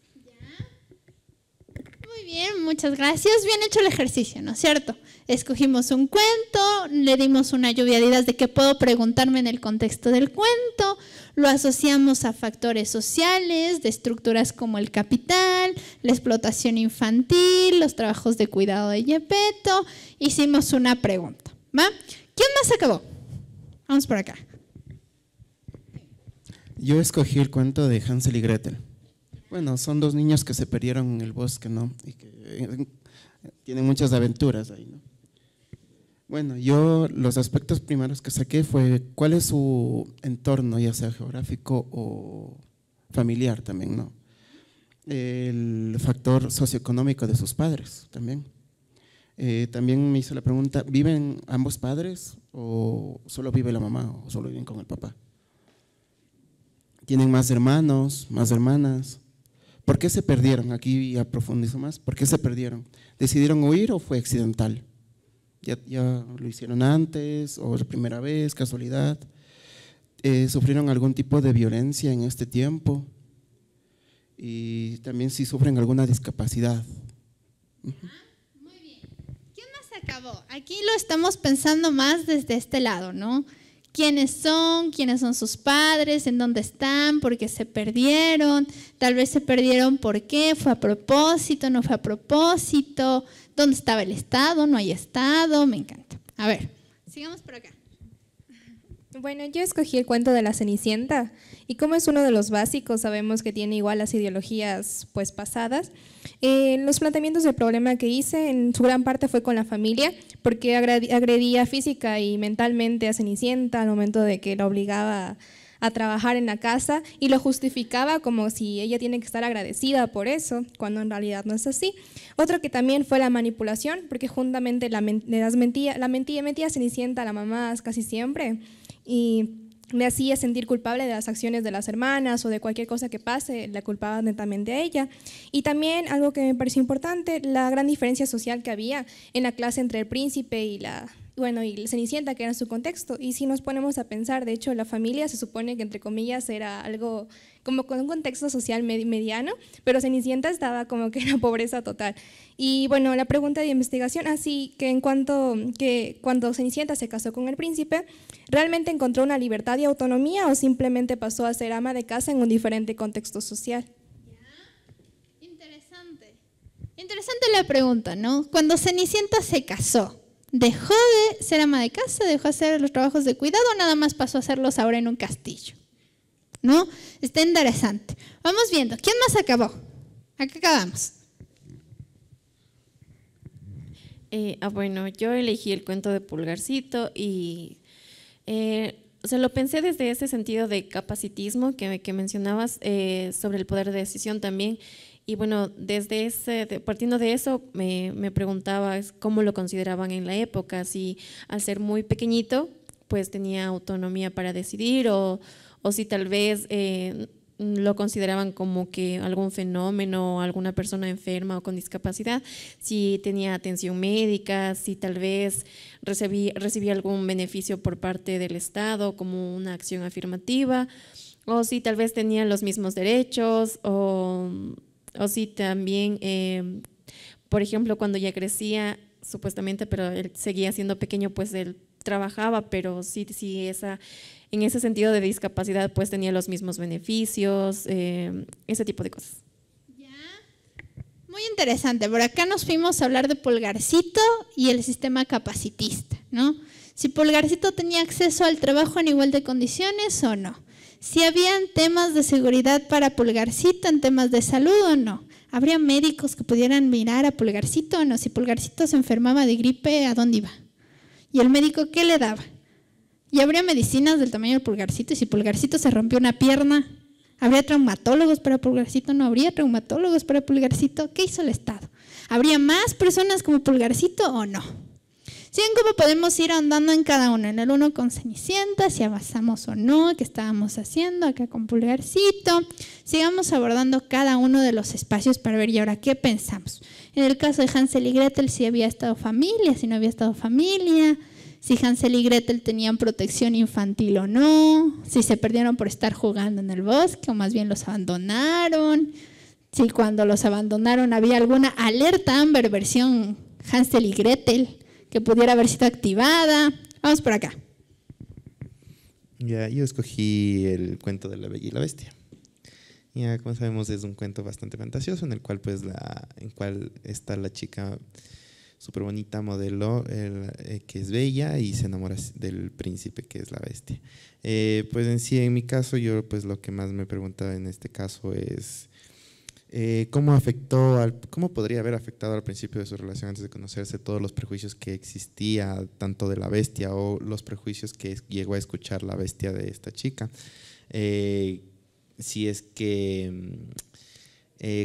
A: Muy bien, muchas gracias. Bien hecho el ejercicio, ¿no es cierto? Escogimos un cuento, le dimos una lluvia de ideas de qué puedo preguntarme en el contexto del cuento, lo asociamos a factores sociales, de estructuras como el capital, la explotación infantil, los trabajos de cuidado de Geppetto, hicimos una pregunta, ¿va? ¿Quién más acabó? Vamos por acá.
F: Yo escogí el cuento de Hansel y Gretel. Bueno, son dos niños que se perdieron en el bosque, ¿no? Y que tienen muchas aventuras ahí, ¿no? Bueno, yo los aspectos primeros que saqué fue cuál es su entorno, ya sea geográfico o familiar también, ¿no? El factor socioeconómico de sus padres también. También me hizo la pregunta, ¿viven ambos padres o solo vive la mamá o solo viven con el papá? ¿Tienen más hermanos, más hermanas? ¿Por qué se perdieron? Aquí ya profundizo más. ¿Por qué se perdieron? ¿Decidieron huir o fue accidental? ¿Ya lo hicieron antes o la primera vez, casualidad? ¿Sufrieron algún tipo de violencia en este tiempo? Y también si sufren alguna discapacidad.
A: Muy bien. ¿Quién más acabó? Aquí lo estamos pensando más desde este lado, ¿no? ¿Quiénes son sus padres? ¿En dónde están? ¿Por qué se perdieron? Tal vez se perdieron ¿por qué? ¿Fue a propósito? ¿No fue a propósito? ¿Dónde estaba el Estado? ¿No hay Estado? Me encanta. A ver, sigamos por acá.
E: Bueno, yo escogí el cuento de la Cenicienta y como es uno de los básicos, sabemos que tiene igual las ideologías pues pasadas. Los planteamientos del problema que hice en su gran parte fue con la familia, porque agredía física y mentalmente a Cenicienta al momento de que la obligaba a trabajar en la casa y lo justificaba como si ella tiene que estar agradecida por eso, cuando en realidad no es así. Otro que también fue la manipulación, porque juntamente metía a Cenicienta a la mamá casi siempre y me hacía sentir culpable de las acciones de las hermanas o de cualquier cosa que pase, la culpaba netamente a ella. Y también algo que me pareció importante, la gran diferencia social que había en la clase entre el príncipe y y Cenicienta, que era su contexto. Y si nos ponemos a pensar, de hecho, la familia se supone que, entre comillas, era algo como con un contexto social mediano, pero Cenicienta estaba como que en la pobreza total. Y bueno, la pregunta de investigación, así que cuando Cenicienta se casó con el príncipe, ¿realmente encontró una libertad y autonomía o simplemente pasó a ser ama de casa en un diferente contexto social?
A: Interesante. Interesante la pregunta, ¿no? Cuando Cenicienta se casó, ¿dejó de ser ama de casa, dejó de hacer los trabajos de cuidado o nada más pasó a hacerlos ahora en un castillo? ¿No? Está interesante. Vamos viendo. ¿Quién más acabó? Acá acabamos.
C: Bueno, yo elegí el cuento de Pulgarcito y lo pensé desde ese sentido de capacitismo que mencionabas, sobre el poder de decisión también. Y bueno, partiendo de eso, me preguntaba cómo lo consideraban en la época, si al ser muy pequeñito, pues tenía autonomía para decidir o si tal vez lo consideraban como que algún fenómeno, alguna persona enferma o con discapacidad, si tenía atención médica, si tal vez recibía algún beneficio por parte del Estado como una acción afirmativa, o si tal vez tenía los mismos derechos, o si también, por ejemplo, cuando ya crecía, supuestamente, pero él seguía siendo pequeño, pues él trabajaba, pero sí en ese sentido de discapacidad, pues tenía los mismos beneficios, ese tipo de cosas.
A: Ya. Muy interesante. Por acá nos fuimos a hablar de Pulgarcito y el sistema capacitista, ¿no? Si Pulgarcito tenía acceso al trabajo en igual de condiciones o no. Si habían temas de seguridad para Pulgarcito en temas de salud o no. ¿Habría médicos que pudieran mirar a Pulgarcito o no? Si Pulgarcito se enfermaba de gripe, ¿a dónde iba? ¿Y el médico qué le daba? ¿Y habría medicinas del tamaño del Pulgarcito? Y si Pulgarcito se rompió una pierna, ¿habría traumatólogos para Pulgarcito? ¿No habría traumatólogos para Pulgarcito? ¿Qué hizo el Estado? ¿Habría más personas como Pulgarcito o no? ¿Sí ven cómo podemos ir ahondando en cada uno? En el uno con Cenicienta, si avanzamos o no, qué estábamos haciendo acá con Pulgarcito. Sigamos abordando cada uno de los espacios para ver y ahora qué pensamos. En el caso de Hansel y Gretel, si había estado familia, si no había estado familia, si Hansel y Gretel tenían protección infantil o no, si se perdieron por estar jugando en el bosque o más bien los abandonaron, si cuando los abandonaron había alguna alerta Amber versión Hansel y Gretel que pudiera haber sido activada. Vamos por acá.
G: Ya, yo escogí el cuento de La Bella y la Bestia. Ya, como sabemos, es un cuento bastante fantasioso en el cual está la chica súper bonita, modelo, que es bella y se enamora del príncipe, que es la bestia. Pues en sí, en mi caso, yo pues lo que más me preguntaba en este caso es ¿Cómo podría haber afectado al principio de su relación, antes de conocerse, todos los prejuicios que existía, tanto de la bestia o los prejuicios que llegó a escuchar la bestia de esta chica? Si es que,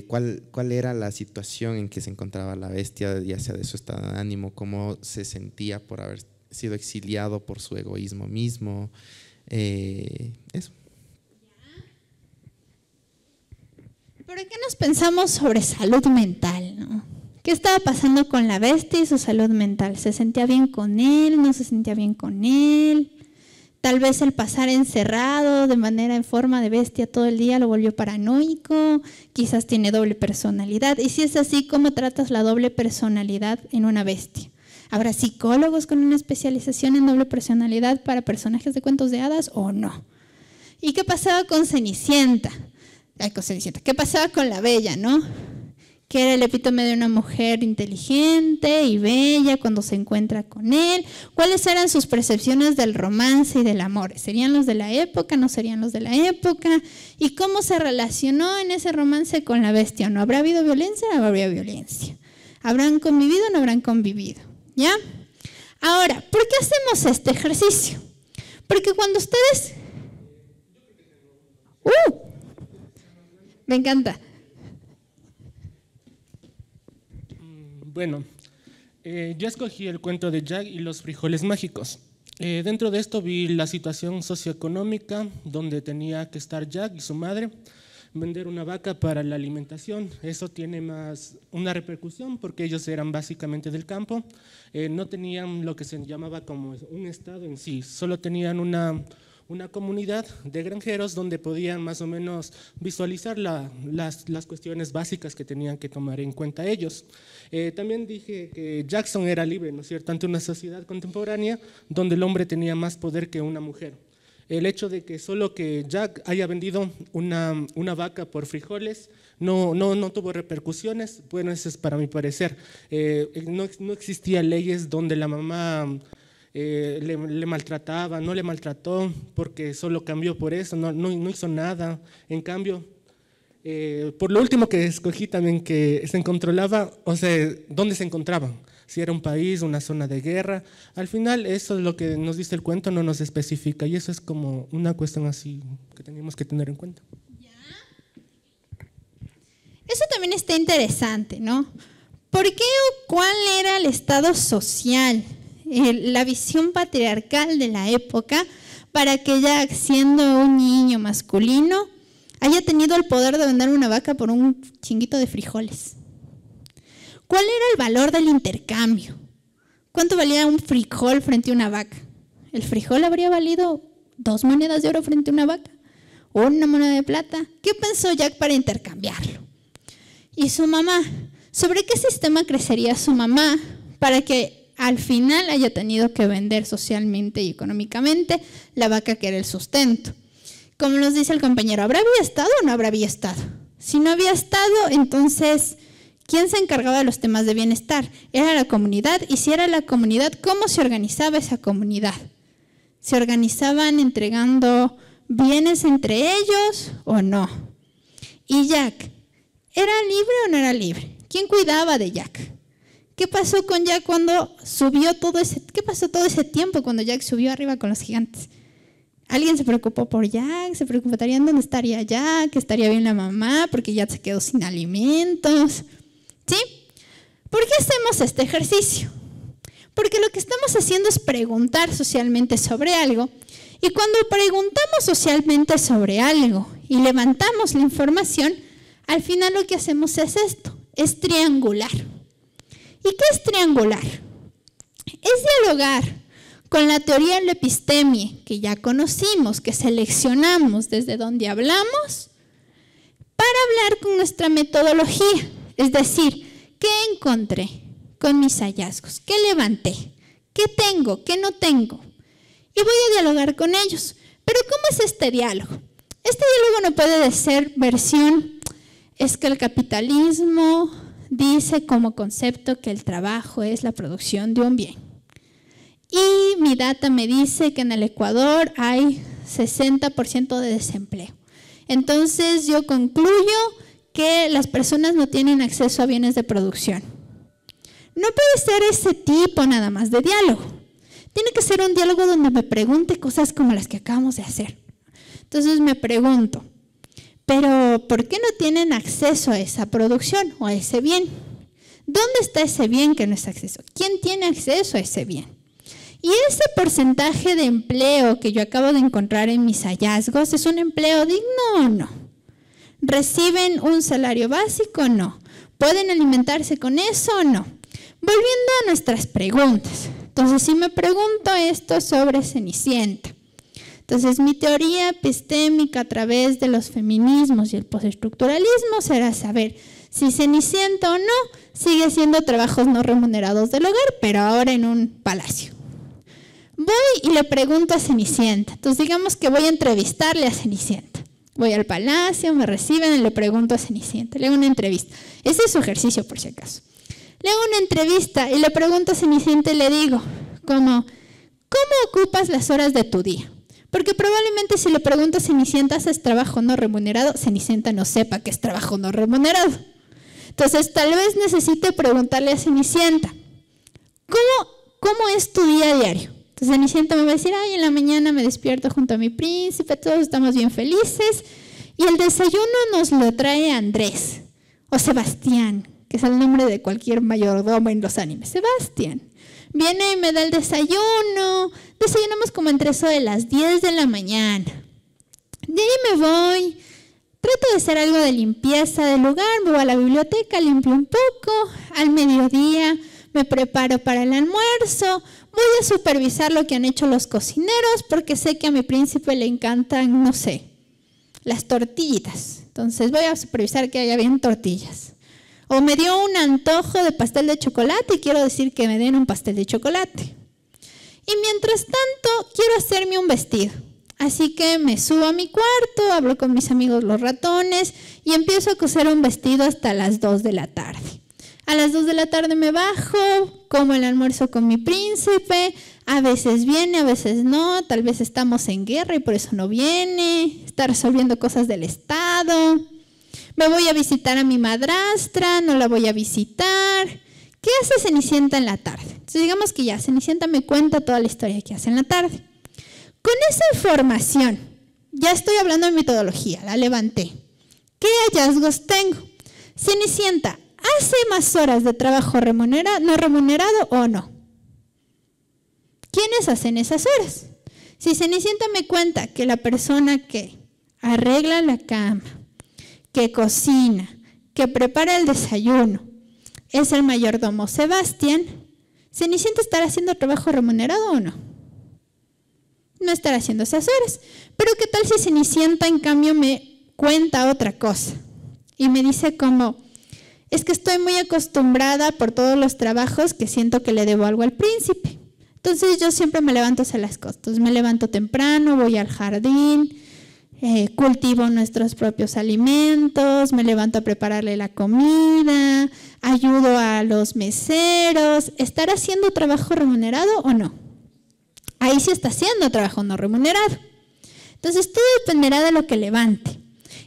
G: ¿cuál era la situación en que se encontraba la bestia, ya sea de su estado de ánimo, cómo se sentía por haber sido exiliado por su egoísmo mismo? Eso.
A: ¿Por qué nos pensamos sobre salud mental, no? ¿Qué estaba pasando con la bestia y su salud mental? ¿Se sentía bien con él? ¿No se sentía bien con él? Tal vez el pasar encerrado de manera en forma de bestia todo el día lo volvió paranoico, quizás tiene doble personalidad. Y si es así, ¿cómo tratas la doble personalidad en una bestia? ¿Habrá psicólogos con una especialización en doble personalidad para personajes de cuentos de hadas o no? ¿Y qué pasaba con Cenicienta? ¿Qué pasaba con la Bella, no? Que era el epítome de una mujer inteligente y bella cuando se encuentra con él. ¿Cuáles eran sus percepciones del romance y del amor? ¿Serían los de la época? ¿No serían los de la época? ¿Y cómo se relacionó en ese romance con la bestia? ¿No habrá habido violencia? No habría violencia. ¿Habrán convivido? No habrán convivido. ¿Ya? Ahora, ¿por qué hacemos este ejercicio? Porque cuando ustedes... me encanta.
H: Bueno, yo escogí el cuento de Jack y los frijoles mágicos. Dentro de esto vi la situación socioeconómica donde tenía que estar Jack y su madre, vender una vaca para la alimentación. Eso tiene más una repercusión porque ellos eran básicamente del campo, no tenían lo que se llamaba como un estado en sí, solo tenían una comunidad de granjeros donde podían más o menos visualizar las cuestiones básicas que tenían que tomar en cuenta ellos. También dije que Jackson era libre, ¿no es cierto?, ante una sociedad contemporánea donde el hombre tenía más poder que una mujer. El hecho de que solo que Jack haya vendido una vaca por frijoles no tuvo repercusiones, bueno, eso es para mi parecer. No existían leyes donde la mamá le maltrataba, no le maltrató porque solo cambió por eso, no hizo nada. En cambio, por lo último que escogí también, que se controlaba, o sea, dónde se encontraban, si era un país, una zona de guerra. Al final eso es lo que nos dice el cuento, no nos especifica, y eso es como una cuestión así que tenemos que tener en cuenta.
A: Eso también está interesante, ¿no? ¿Por qué o cuál era el estado social, la visión patriarcal de la época para que Jack, siendo un niño masculino, haya tenido el poder de vender una vaca por un chinguito de frijoles? ¿Cuál era el valor del intercambio? ¿Cuánto valía un frijol frente a una vaca? ¿El frijol habría valido 2 monedas de oro frente a una vaca? ¿O una moneda de plata? ¿Qué pensó Jack para intercambiarlo? ¿Y su mamá? ¿Sobre qué sistema crecería su mamá para que al final haya tenido que vender socialmente y económicamente la vaca que era el sustento? Como nos dice el compañero, ¿habrá había estado o no habrá había estado? Si no había estado, entonces, ¿quién se encargaba de los temas de bienestar? Era la comunidad, y si era la comunidad, ¿cómo se organizaba esa comunidad? ¿Se organizaban entregando bienes entre ellos o no? ¿Y Jack, era libre o no era libre? ¿Quién cuidaba de Jack? ¿Qué pasó con Jack cuando subió qué pasó todo ese tiempo cuando Jack subió arriba con los gigantes? ¿Alguien se preocupó por Jack? ¿Se preocuparían dónde estaría Jack? ¿Estaría bien la mamá? Porque Jack se quedó sin alimentos. ¿Sí? ¿Por qué hacemos este ejercicio? Porque lo que estamos haciendo es preguntar socialmente sobre algo, y cuando preguntamos socialmente sobre algo y levantamos la información, al final lo que hacemos es esto, es triangular. ¿Y qué es triangular? Es dialogar con la teoría de la epistemia que ya conocimos, que seleccionamos desde donde hablamos, para hablar con nuestra metodología. Es decir, ¿qué encontré con mis hallazgos? ¿Qué levanté? ¿Qué tengo? ¿Qué no tengo? Y voy a dialogar con ellos. Pero ¿cómo es este diálogo? Este diálogo no puede ser versión, es que el capitalismo dice como concepto que el trabajo es la producción de un bien. Y mi data me dice que en el Ecuador hay 60% de desempleo. Entonces yo concluyo que las personas no tienen acceso a bienes de producción. No puede ser ese tipo nada más de diálogo. Tiene que ser un diálogo donde me pregunte cosas como las que acabamos de hacer. Entonces me pregunto, ¿pero por qué no tienen acceso a esa producción o a ese bien? ¿Dónde está ese bien que no es acceso? ¿Quién tiene acceso a ese bien? Y ese porcentaje de empleo que yo acabo de encontrar en mis hallazgos, ¿es un empleo digno o no? ¿Reciben un salario básico o no? ¿Pueden alimentarse con eso o no? Volviendo a nuestras preguntas. Entonces, si me pregunto esto sobre Cenicienta, entonces mi teoría epistémica a través de los feminismos y el postestructuralismo será saber si Cenicienta o no sigue siendo trabajos no remunerados del hogar, pero ahora en un palacio. Voy y le pregunto a Cenicienta. Entonces digamos que voy a entrevistarle a Cenicienta. Voy al palacio, me reciben y le pregunto a Cenicienta. Le hago una entrevista. Ese es su ejercicio por si acaso. Le hago una entrevista y le pregunto a Cenicienta y le digo, ¿cómo ocupas las horas de tu día? Porque probablemente si le pregunto a Cenicienta, ¿haces trabajo no remunerado? Cenicienta no sepa qué es trabajo no remunerado. Entonces tal vez necesite preguntarle a Cenicienta, ¿cómo es tu día diario? Entonces Cenicienta me va a decir, ay, en la mañana me despierto junto a mi príncipe, todos estamos bien felices, y el desayuno nos lo trae Andrés, o Sebastián, que es el nombre de cualquier mayordomo en los animes. Sebastián viene y me da el desayuno, desayunamos como entre eso de las 10 de la mañana. De ahí me voy, trato de hacer algo de limpieza del lugar, me voy a la biblioteca, limpio un poco, al mediodía me preparo para el almuerzo, voy a supervisar lo que han hecho los cocineros porque sé que a mi príncipe le encantan, no sé, las tortillitas. Entonces voy a supervisar que haya bien tortillas. O me dio un antojo de pastel de chocolate y quiero decir que me den un pastel de chocolate. Y mientras tanto quiero hacerme un vestido. Así que me subo a mi cuarto, hablo con mis amigos los ratones y empiezo a coser un vestido hasta las 2 de la tarde. A las 2 de la tarde me bajo, como el almuerzo con mi príncipe, a veces viene, a veces no, tal vez estamos en guerra y por eso no viene, está resolviendo cosas del Estado. Me voy a visitar a mi madrastra, no la voy a visitar. ¿Qué hace Cenicienta en la tarde? Entonces digamos que ya, Cenicienta me cuenta toda la historia que hace en la tarde. Con esa información, ya estoy hablando de metodología, la levanté. ¿Qué hallazgos tengo? Cenicienta, ¿hace más horas de trabajo no remunerado o no? ¿Quiénes hacen esas horas? Si Cenicienta me cuenta que la persona que arregla la cama, que cocina, que prepara el desayuno, es el mayordomo Sebastián, ¿Cenicienta estará haciendo trabajo remunerado o no? No estará haciendo esas horas. Pero ¿qué tal si Cenicienta en cambio me cuenta otra cosa? Y me dice como, es que estoy muy acostumbrada por todos los trabajos que siento que le debo algo al príncipe. Entonces yo siempre me levanto a hacer las cosas. Entonces me levanto temprano, voy al jardín, cultivo nuestros propios alimentos, me levanto a prepararle la comida, ayudo a los meseros. ¿Estará haciendo trabajo remunerado o no? Ahí sí está haciendo trabajo no remunerado. Entonces todo dependerá de lo que levante.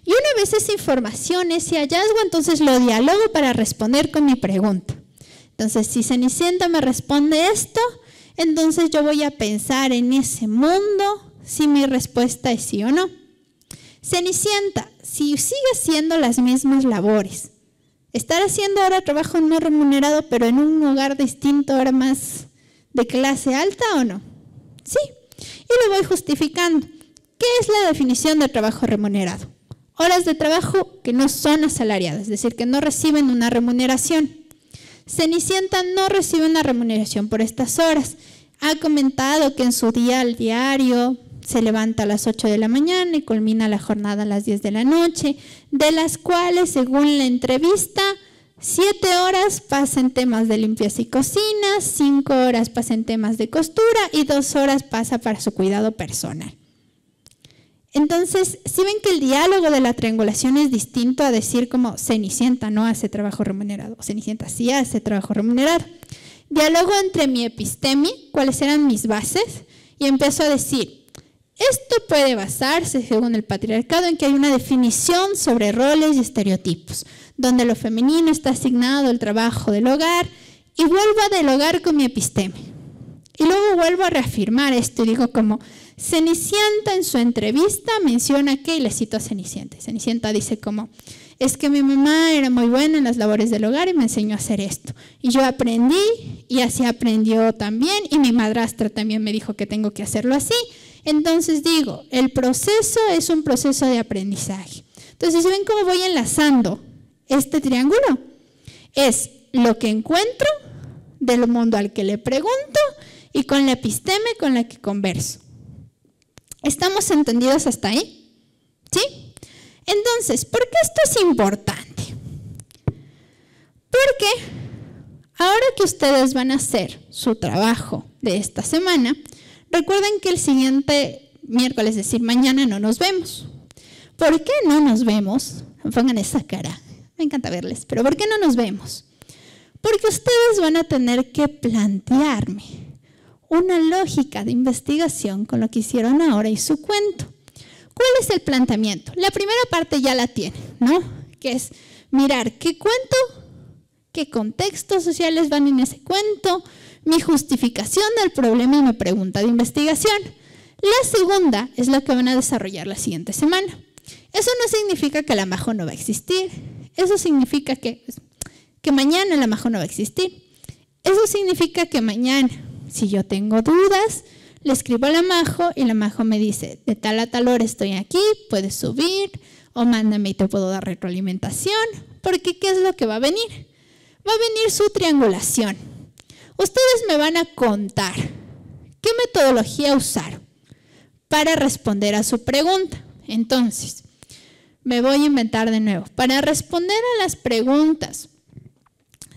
A: Y una vez esa información, ese hallazgo, entonces lo dialogo para responder con mi pregunta. Entonces si Cenicienta me responde esto, entonces yo voy a pensar en ese mundo si mi respuesta es sí o no. Cenicienta, si sigue haciendo las mismas labores, ¿estará haciendo ahora trabajo no remunerado pero en un hogar distinto, ahora más de clase alta o no? Sí, y lo voy justificando. ¿Qué es la definición de trabajo remunerado? Horas de trabajo que no son asalariadas, es decir, que no reciben una remuneración. Cenicienta no recibe una remuneración por estas horas. Ha comentado que en su día al diario se levanta a las 8 de la mañana y culmina la jornada a las 10 de la noche, de las cuales, según la entrevista, 7 horas pasa en temas de limpieza y cocina, 5 horas pasa en temas de costura y 2 horas pasa para su cuidado personal. Entonces, si ven que el diálogo de la triangulación es distinto a decir como Cenicienta no hace trabajo remunerado, Cenicienta sí hace trabajo remunerado. Diálogo entre mi epistemi, cuáles eran mis bases, y empiezo a decir, Esto puede basarse, según el patriarcado, en que hay una definición sobre roles y estereotipos, donde lo femenino está asignado al trabajo del hogar, y vuelvo a dialogar con mi episteme. Y luego vuelvo a reafirmar esto y digo como Cenicienta en su entrevista menciona que, y le cito a Cenicienta. Cenicienta dice como, es que mi mamá era muy buena en las labores del hogar y me enseñó a hacer esto. Y yo aprendí y así aprendió también, y mi madrastra también me dijo que tengo que hacerlo así. Entonces digo, el proceso es un proceso de aprendizaje. Entonces, ¿ven cómo voy enlazando este triángulo? Es lo que encuentro del mundo al que le pregunto y con la episteme con la que converso. ¿Estamos entendidos hasta ahí? ¿Sí? Entonces, ¿por qué esto es importante? Porque ahora que ustedes van a hacer su trabajo de esta semana, recuerden que el siguiente miércoles, es decir, mañana no nos vemos. ¿Por qué no nos vemos? Pongan esa cara, me encanta verles, pero ¿por qué no nos vemos? Porque ustedes van a tener que plantearme una lógica de investigación con lo que hicieron ahora y su cuento. ¿Cuál es el planteamiento? La primera parte ya la tienen, ¿no? Que es mirar qué cuento, qué contextos sociales van en ese cuento, mi justificación del problema y mi pregunta de investigación. La segunda es la que van a desarrollar la siguiente semana. Eso no significa que la Majo no va a existir. Eso significa que mañana la Majo no va a existir. Eso significa que mañana, si yo tengo dudas, le escribo a la Majo y la Majo me dice, de tal a tal hora estoy aquí, puedes subir, o mándame y te puedo dar retroalimentación, porque ¿qué es lo que va a venir? Va a venir su triangulación. Ustedes me van a contar qué metodología usaron para responder a su pregunta. Entonces, me voy a inventar de nuevo. Para responder a las preguntas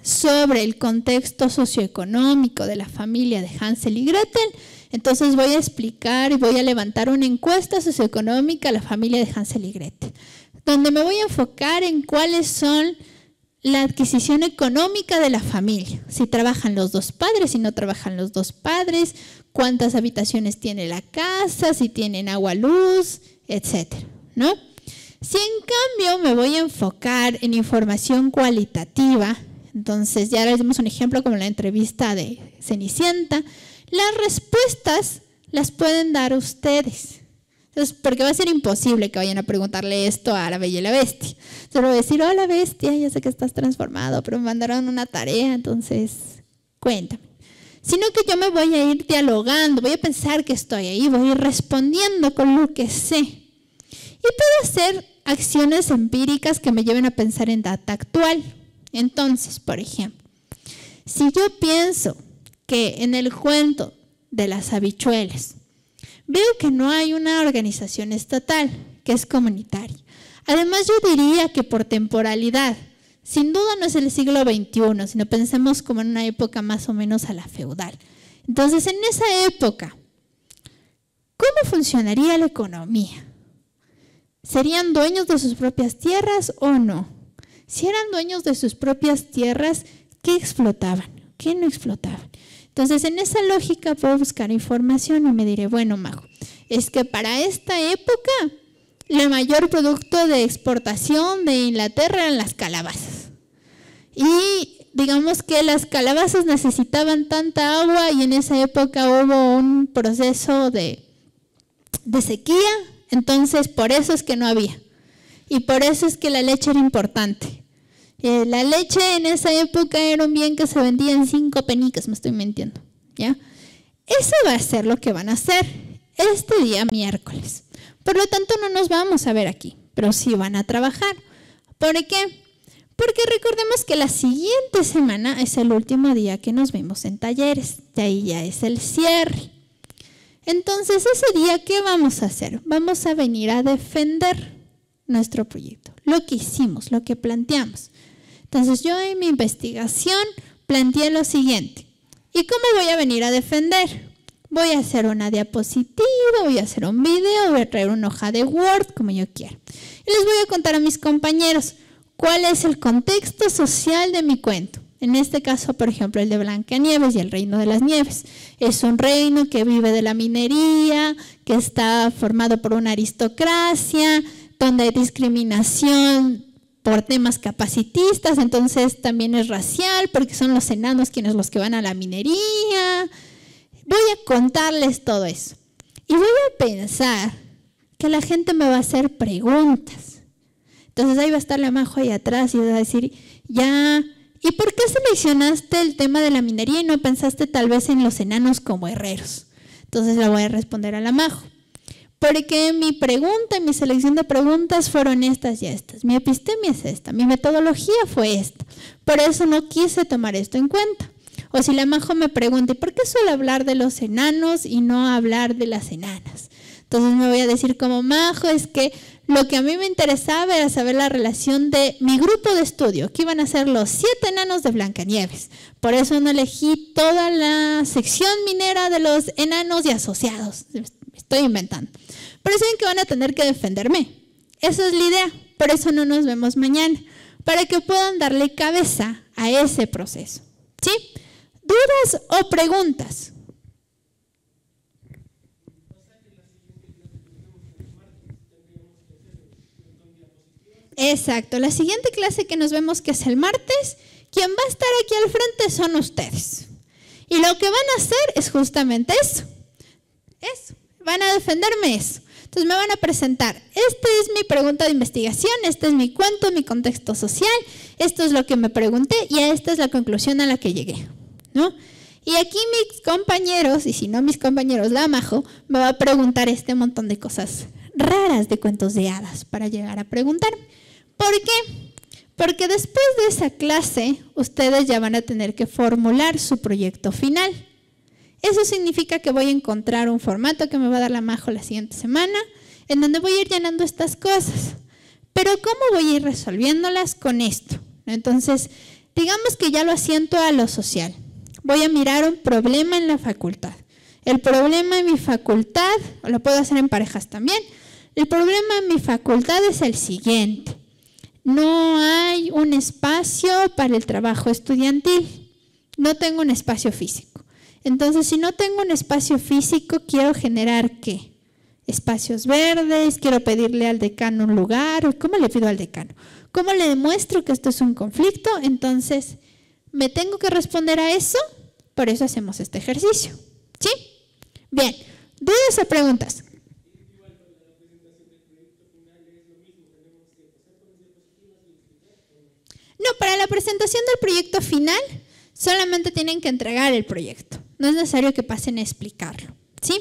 A: sobre el contexto socioeconómico de la familia de Hansel y Gretel, entonces voy a explicar y voy a levantar una encuesta socioeconómica a la familia de Hansel y Gretel, donde me voy a enfocar en cuáles son la adquisición económica de la familia, si trabajan los dos padres, si no trabajan los dos padres, cuántas habitaciones tiene la casa, si tienen agua, luz, etcétera, ¿no? Si en cambio me voy a enfocar en información cualitativa, entonces ya les dimos un ejemplo como la entrevista de Cenicienta, las respuestas las pueden dar ustedes. Entonces, porque va a ser imposible que vayan a preguntarle esto a la Bella y la Bestia. Solo voy a decir, hola Bestia, ya sé que estás transformado, pero me mandaron una tarea, entonces cuéntame. Sino que yo me voy a ir dialogando, voy a pensar que estoy ahí, voy a ir respondiendo con lo que sé. Y puedo hacer acciones empíricas que me lleven a pensar en data actual. Entonces, por ejemplo, si yo pienso que en el cuento de las habichuelas veo que no hay una organización estatal, que es comunitaria. Además, yo diría que por temporalidad, sin duda no es el siglo XXI, sino pensemos como en una época más o menos a la feudal. Entonces, en esa época, ¿cómo funcionaría la economía? ¿Serían dueños de sus propias tierras o no? Si eran dueños de sus propias tierras, ¿qué explotaban? ¿Qué no explotaban? Entonces, en esa lógica puedo buscar información y me diré, bueno, Majo, es que para esta época el mayor producto de exportación de Inglaterra eran las calabazas. Y digamos que las calabazas necesitaban tanta agua y en esa época hubo un proceso de sequía, entonces por eso es que no había. Y por eso es que la leche era importante. La leche en esa época era un bien que se vendía en 5 penicas, me estoy mintiendo, ¿ya? Eso va a ser lo que van a hacer este día miércoles. Por lo tanto, no nos vamos a ver aquí, pero sí van a trabajar. ¿Por qué? Porque recordemos que la siguiente semana es el último día que nos vemos en talleres, de ahí ya es el cierre. Entonces, ese día, ¿qué vamos a hacer? Vamos a venir a defender nuestro proyecto, lo que hicimos, lo que planteamos. Entonces yo en mi investigación planteé lo siguiente. ¿Y cómo voy a venir a defender? Voy a hacer una diapositiva, voy a hacer un video, voy a traer una hoja de Word, como yo quiera. Y les voy a contar a mis compañeros cuál es el contexto social de mi cuento. En este caso, por ejemplo, el de Blancanieves y el Reino de las Nieves. Es un reino que vive de la minería, que está formado por una aristocracia, donde hay discriminación por temas capacitistas, entonces también es racial, porque son los enanos quienes los que van a la minería. Voy a contarles todo eso. Y voy a pensar que la gente me va a hacer preguntas. Entonces ahí va a estar la Majo ahí atrás y va a decir, ya, ¿y por qué seleccionaste el tema de la minería y no pensaste tal vez en los enanos como herreros? Entonces le voy a responder a la Majo. Porque mi pregunta y mi selección de preguntas fueron estas y estas. Mi epistemia es esta, mi metodología fue esta. Por eso no quise tomar esto en cuenta. O si la Majo me pregunta, ¿y por qué suelo hablar de los enanos y no hablar de las enanas? Entonces me voy a decir como Majo, es que lo que a mí me interesaba era saber la relación de mi grupo de estudio, que iban a ser los 7 enanos de Blancanieves. Por eso no elegí toda la sección minera de los enanos y asociados. Estoy inventando. Pero saben que van a tener que defenderme. Esa es la idea. Por eso no nos vemos mañana. Para que puedan darle cabeza a ese proceso. ¿Sí? ¿Dudas o preguntas? Exacto. La siguiente clase que nos vemos, que es el martes, quien va a estar aquí al frente son ustedes. Y lo que van a hacer es justamente eso. Eso. Van a defenderme eso. Entonces me van a presentar, esta es mi pregunta de investigación, este es mi cuento, mi contexto social, esto es lo que me pregunté y esta es la conclusión a la que llegué, ¿no? Y aquí mis compañeros, y si no mis compañeros, la Majo, me va a preguntar este montón de cosas raras de cuentos de hadas para llegar a preguntarme. ¿Por qué? Porque después de esa clase, ustedes ya van a tener que formular su proyecto final. Eso significa que voy a encontrar un formato que me va a dar la Majo la siguiente semana, en donde voy a ir llenando estas cosas. Pero ¿cómo voy a ir resolviéndolas con esto? Entonces, digamos que ya lo asiento a lo social. Voy a mirar un problema en la facultad. El problema en mi facultad, o lo puedo hacer en parejas también, el problema en mi facultad es el siguiente. No hay un espacio para el trabajo estudiantil. No tengo un espacio físico. Entonces, si no tengo un espacio físico, quiero generar ¿qué? Espacios verdes, quiero pedirle al decano un lugar. ¿Cómo le pido al decano? ¿Cómo le demuestro que esto es un conflicto? Entonces, ¿me tengo que responder a eso? Por eso hacemos este ejercicio. ¿Sí? Bien. ¿Dudas o preguntas? No, para la presentación del proyecto final, solamente tienen que entregar el proyecto. No es necesario que pasen a explicarlo, ¿sí?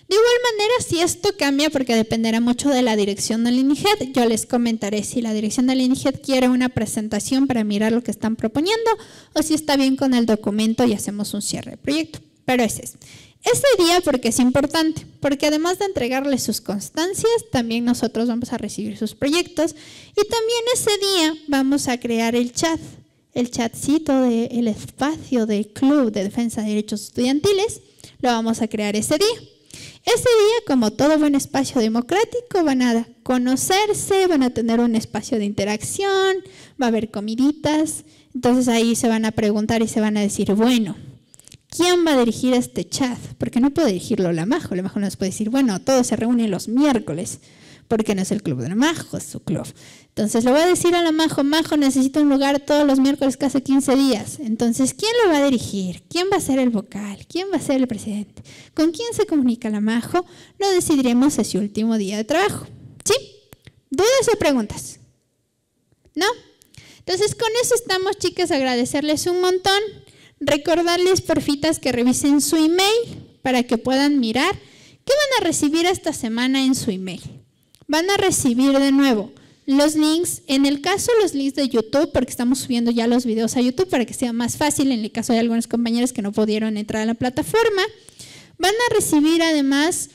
A: De igual manera, si esto cambia, porque dependerá mucho de la dirección del INIGED, yo les comentaré si la dirección del INIGED quiere una presentación para mirar lo que están proponiendo o si está bien con el documento y hacemos un cierre de proyecto. Pero ese es. Ese día, porque es importante, porque además de entregarles sus constancias, también nosotros vamos a recibir sus proyectos y también ese día vamos a crear el chatcito del espacio del Club de Defensa de Derechos Estudiantiles, lo vamos a crear ese día. Ese día, como todo buen espacio democrático, van a conocerse, van a tener un espacio de interacción, va a haber comiditas, entonces ahí se van a preguntar y se van a decir, bueno, ¿quién va a dirigir este chat? Porque no puede dirigirlo la Majo nos puede decir, bueno, todos se reúnen los miércoles, porque no es el club de la Majo, es su club. Entonces le voy a decir a la Majo, necesito un lugar todos los miércoles casi 15 días. Entonces, ¿quién lo va a dirigir? ¿Quién va a ser el vocal? ¿Quién va a ser el presidente? ¿Con quién se comunica la Majo? Lo decidiremos ese último día de trabajo. ¿Sí? ¿Dudas o preguntas? ¿No? Entonces, con eso estamos, chicas, agradecerles un montón. Recordarles, porfitas, que revisen su email para que puedan mirar qué van a recibir esta semana en su email. Van a recibir de nuevo los links, en el caso los links de YouTube, porque estamos subiendo ya los videos a YouTube para que sea más fácil en el caso de algunos compañeros que no pudieron entrar a la plataforma. Van a recibir además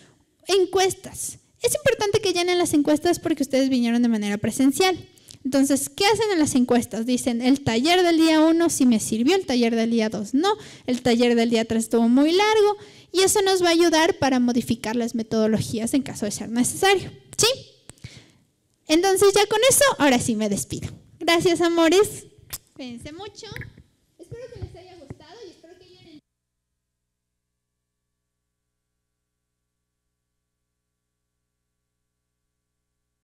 A: encuestas. Es importante que llenen las encuestas porque ustedes vinieron de manera presencial. Entonces, ¿qué hacen en las encuestas? Dicen, el taller del día 1 sí me sirvió, el taller del día 2 no, el taller del día 3 estuvo muy largo y eso nos va a ayudar para modificar las metodologías en caso de ser necesario. ¿Sí? Entonces ya con eso, ahora sí me despido. Gracias, amores. Cuídense mucho.